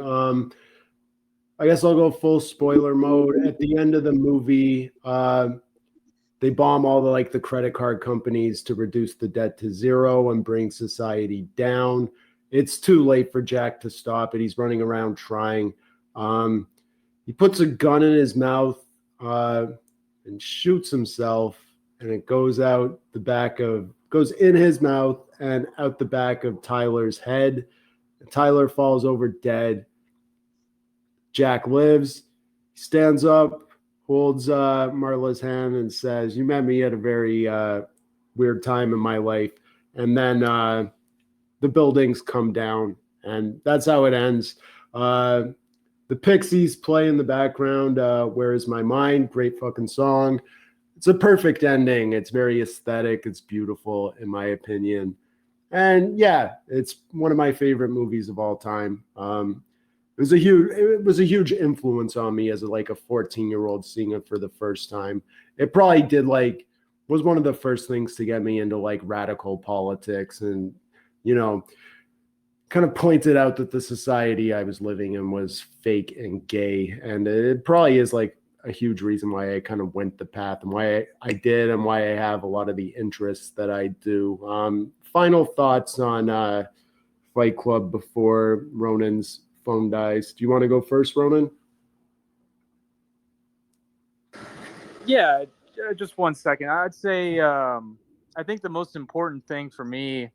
I guess I'll go full spoiler mode. At the end of the movie, they bomb all the credit card companies to reduce the debt to zero and bring society down. It's too late for Jack to stop it. He's running around trying. He puts a gun in his mouth and shoots himself, and it goes in his mouth and out the back of Tyler's head. Tyler falls over dead. Jack lives. He stands up, holds Marla's hand, and says, "You met me at a very weird time in my life." And then the buildings come down, and that's how it ends. The Pixies play in the background. Where Is My Mind? Great fucking song. It's a perfect ending. It's very aesthetic. It's beautiful, in my opinion. And yeah, it's one of my favorite movies of all time. It was a huge influence on me as a 14-year-old seeing it for the first time. It probably was one of the first things to get me into radical politics, and kind of pointed out that the society I was living in was fake and gay. And it probably is a huge reason why I kind of went the path and why I did, and why I have a lot of the interests that I do. Final thoughts on Fight Club before Ronan's phone dies. Do you want to go first, Ronan? Yeah, just 1 second. I'd say I think the most important thing for me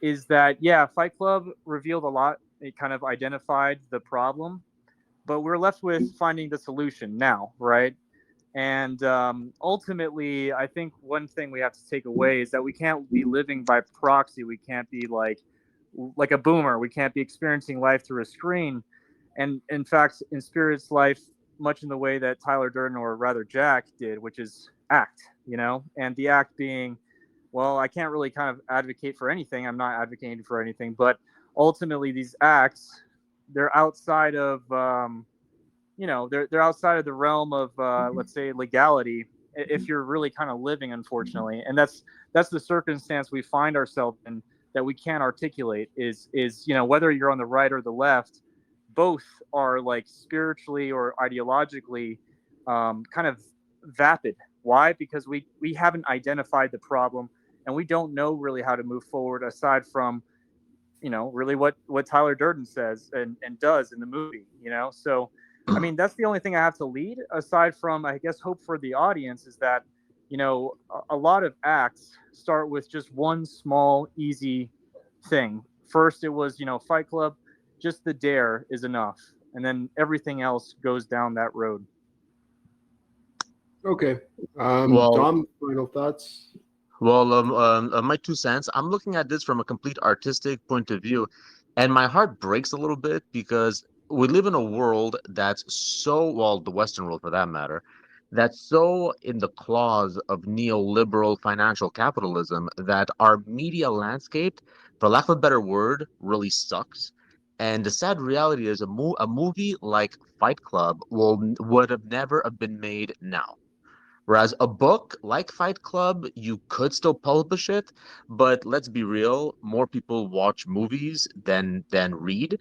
is that, yeah, Fight Club revealed a lot. It kind of identified the problem, but we're left with finding the solution now, right? And ultimately, I think one thing we have to take away is that we can't be living by proxy. We can't be like a boomer. We can't be experiencing life through a screen. And in fact, experience life much in the way that Tyler Durden, or rather Jack, did, which is act, and the act being, well, I can't really kind of advocate for anything. I'm not advocating for anything, but ultimately these acts, they're outside of, they're outside of the realm of, let's say, legality, if you're really kind of living, unfortunately. And that's the circumstance we find ourselves in, that we can't articulate is, whether you're on the right or the left, both are spiritually or ideologically kind of vapid. Why? Because we haven't identified the problem, and we don't know really how to move forward aside from, really what Tyler Durden says and does in the movie, So, I mean, that's the only thing I have to lead, aside from, I guess, hope for the audience, is that, a lot of acts start with just one small, easy thing. First, it was, Fight Club, just the dare is enough. And then everything else goes down that road. Okay. Well, Dom, final thoughts? Well, my 2 cents. I'm looking at this from a complete artistic point of view, and my heart breaks a little bit because we live in a world that's so, well, the Western world for that matter, that's so in the claws of neoliberal financial capitalism that our media landscape, for lack of a better word, really sucks. And the sad reality is a movie like Fight Club would have never have been made now. Whereas a book like Fight Club, you could still publish it, but let's be real, more people watch movies than read.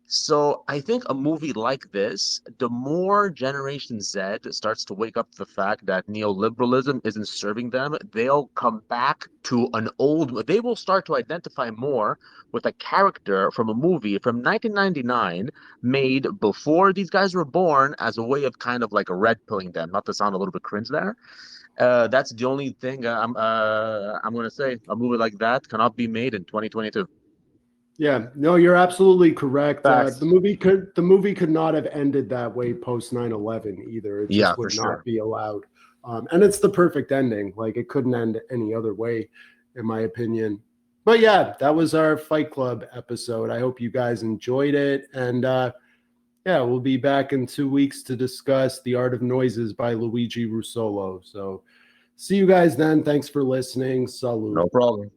So I think a movie like this, the more Generation Z starts to wake up to the fact that neoliberalism isn't serving them, they'll come back to an old, they will start to identify more with a character from a movie from 1999 made before these guys were born as a way of kind of like red pilling them, not to sound a little bit cringe there. That's the only thing I'm going to say. A movie like that cannot be made in 2022. Yeah, no, you're absolutely correct. Facts. The movie could not have ended that way post 9/11 either. It Yeah, just for would not sure. be allowed. And it's the perfect ending. Like it couldn't end any other way, in my opinion. But yeah, that was our Fight Club episode. I hope you guys enjoyed it. And yeah, we'll be back in 2 weeks to discuss The Art of Noises by Luigi Russolo. So see you guys then. Thanks for listening. Salute. No problem.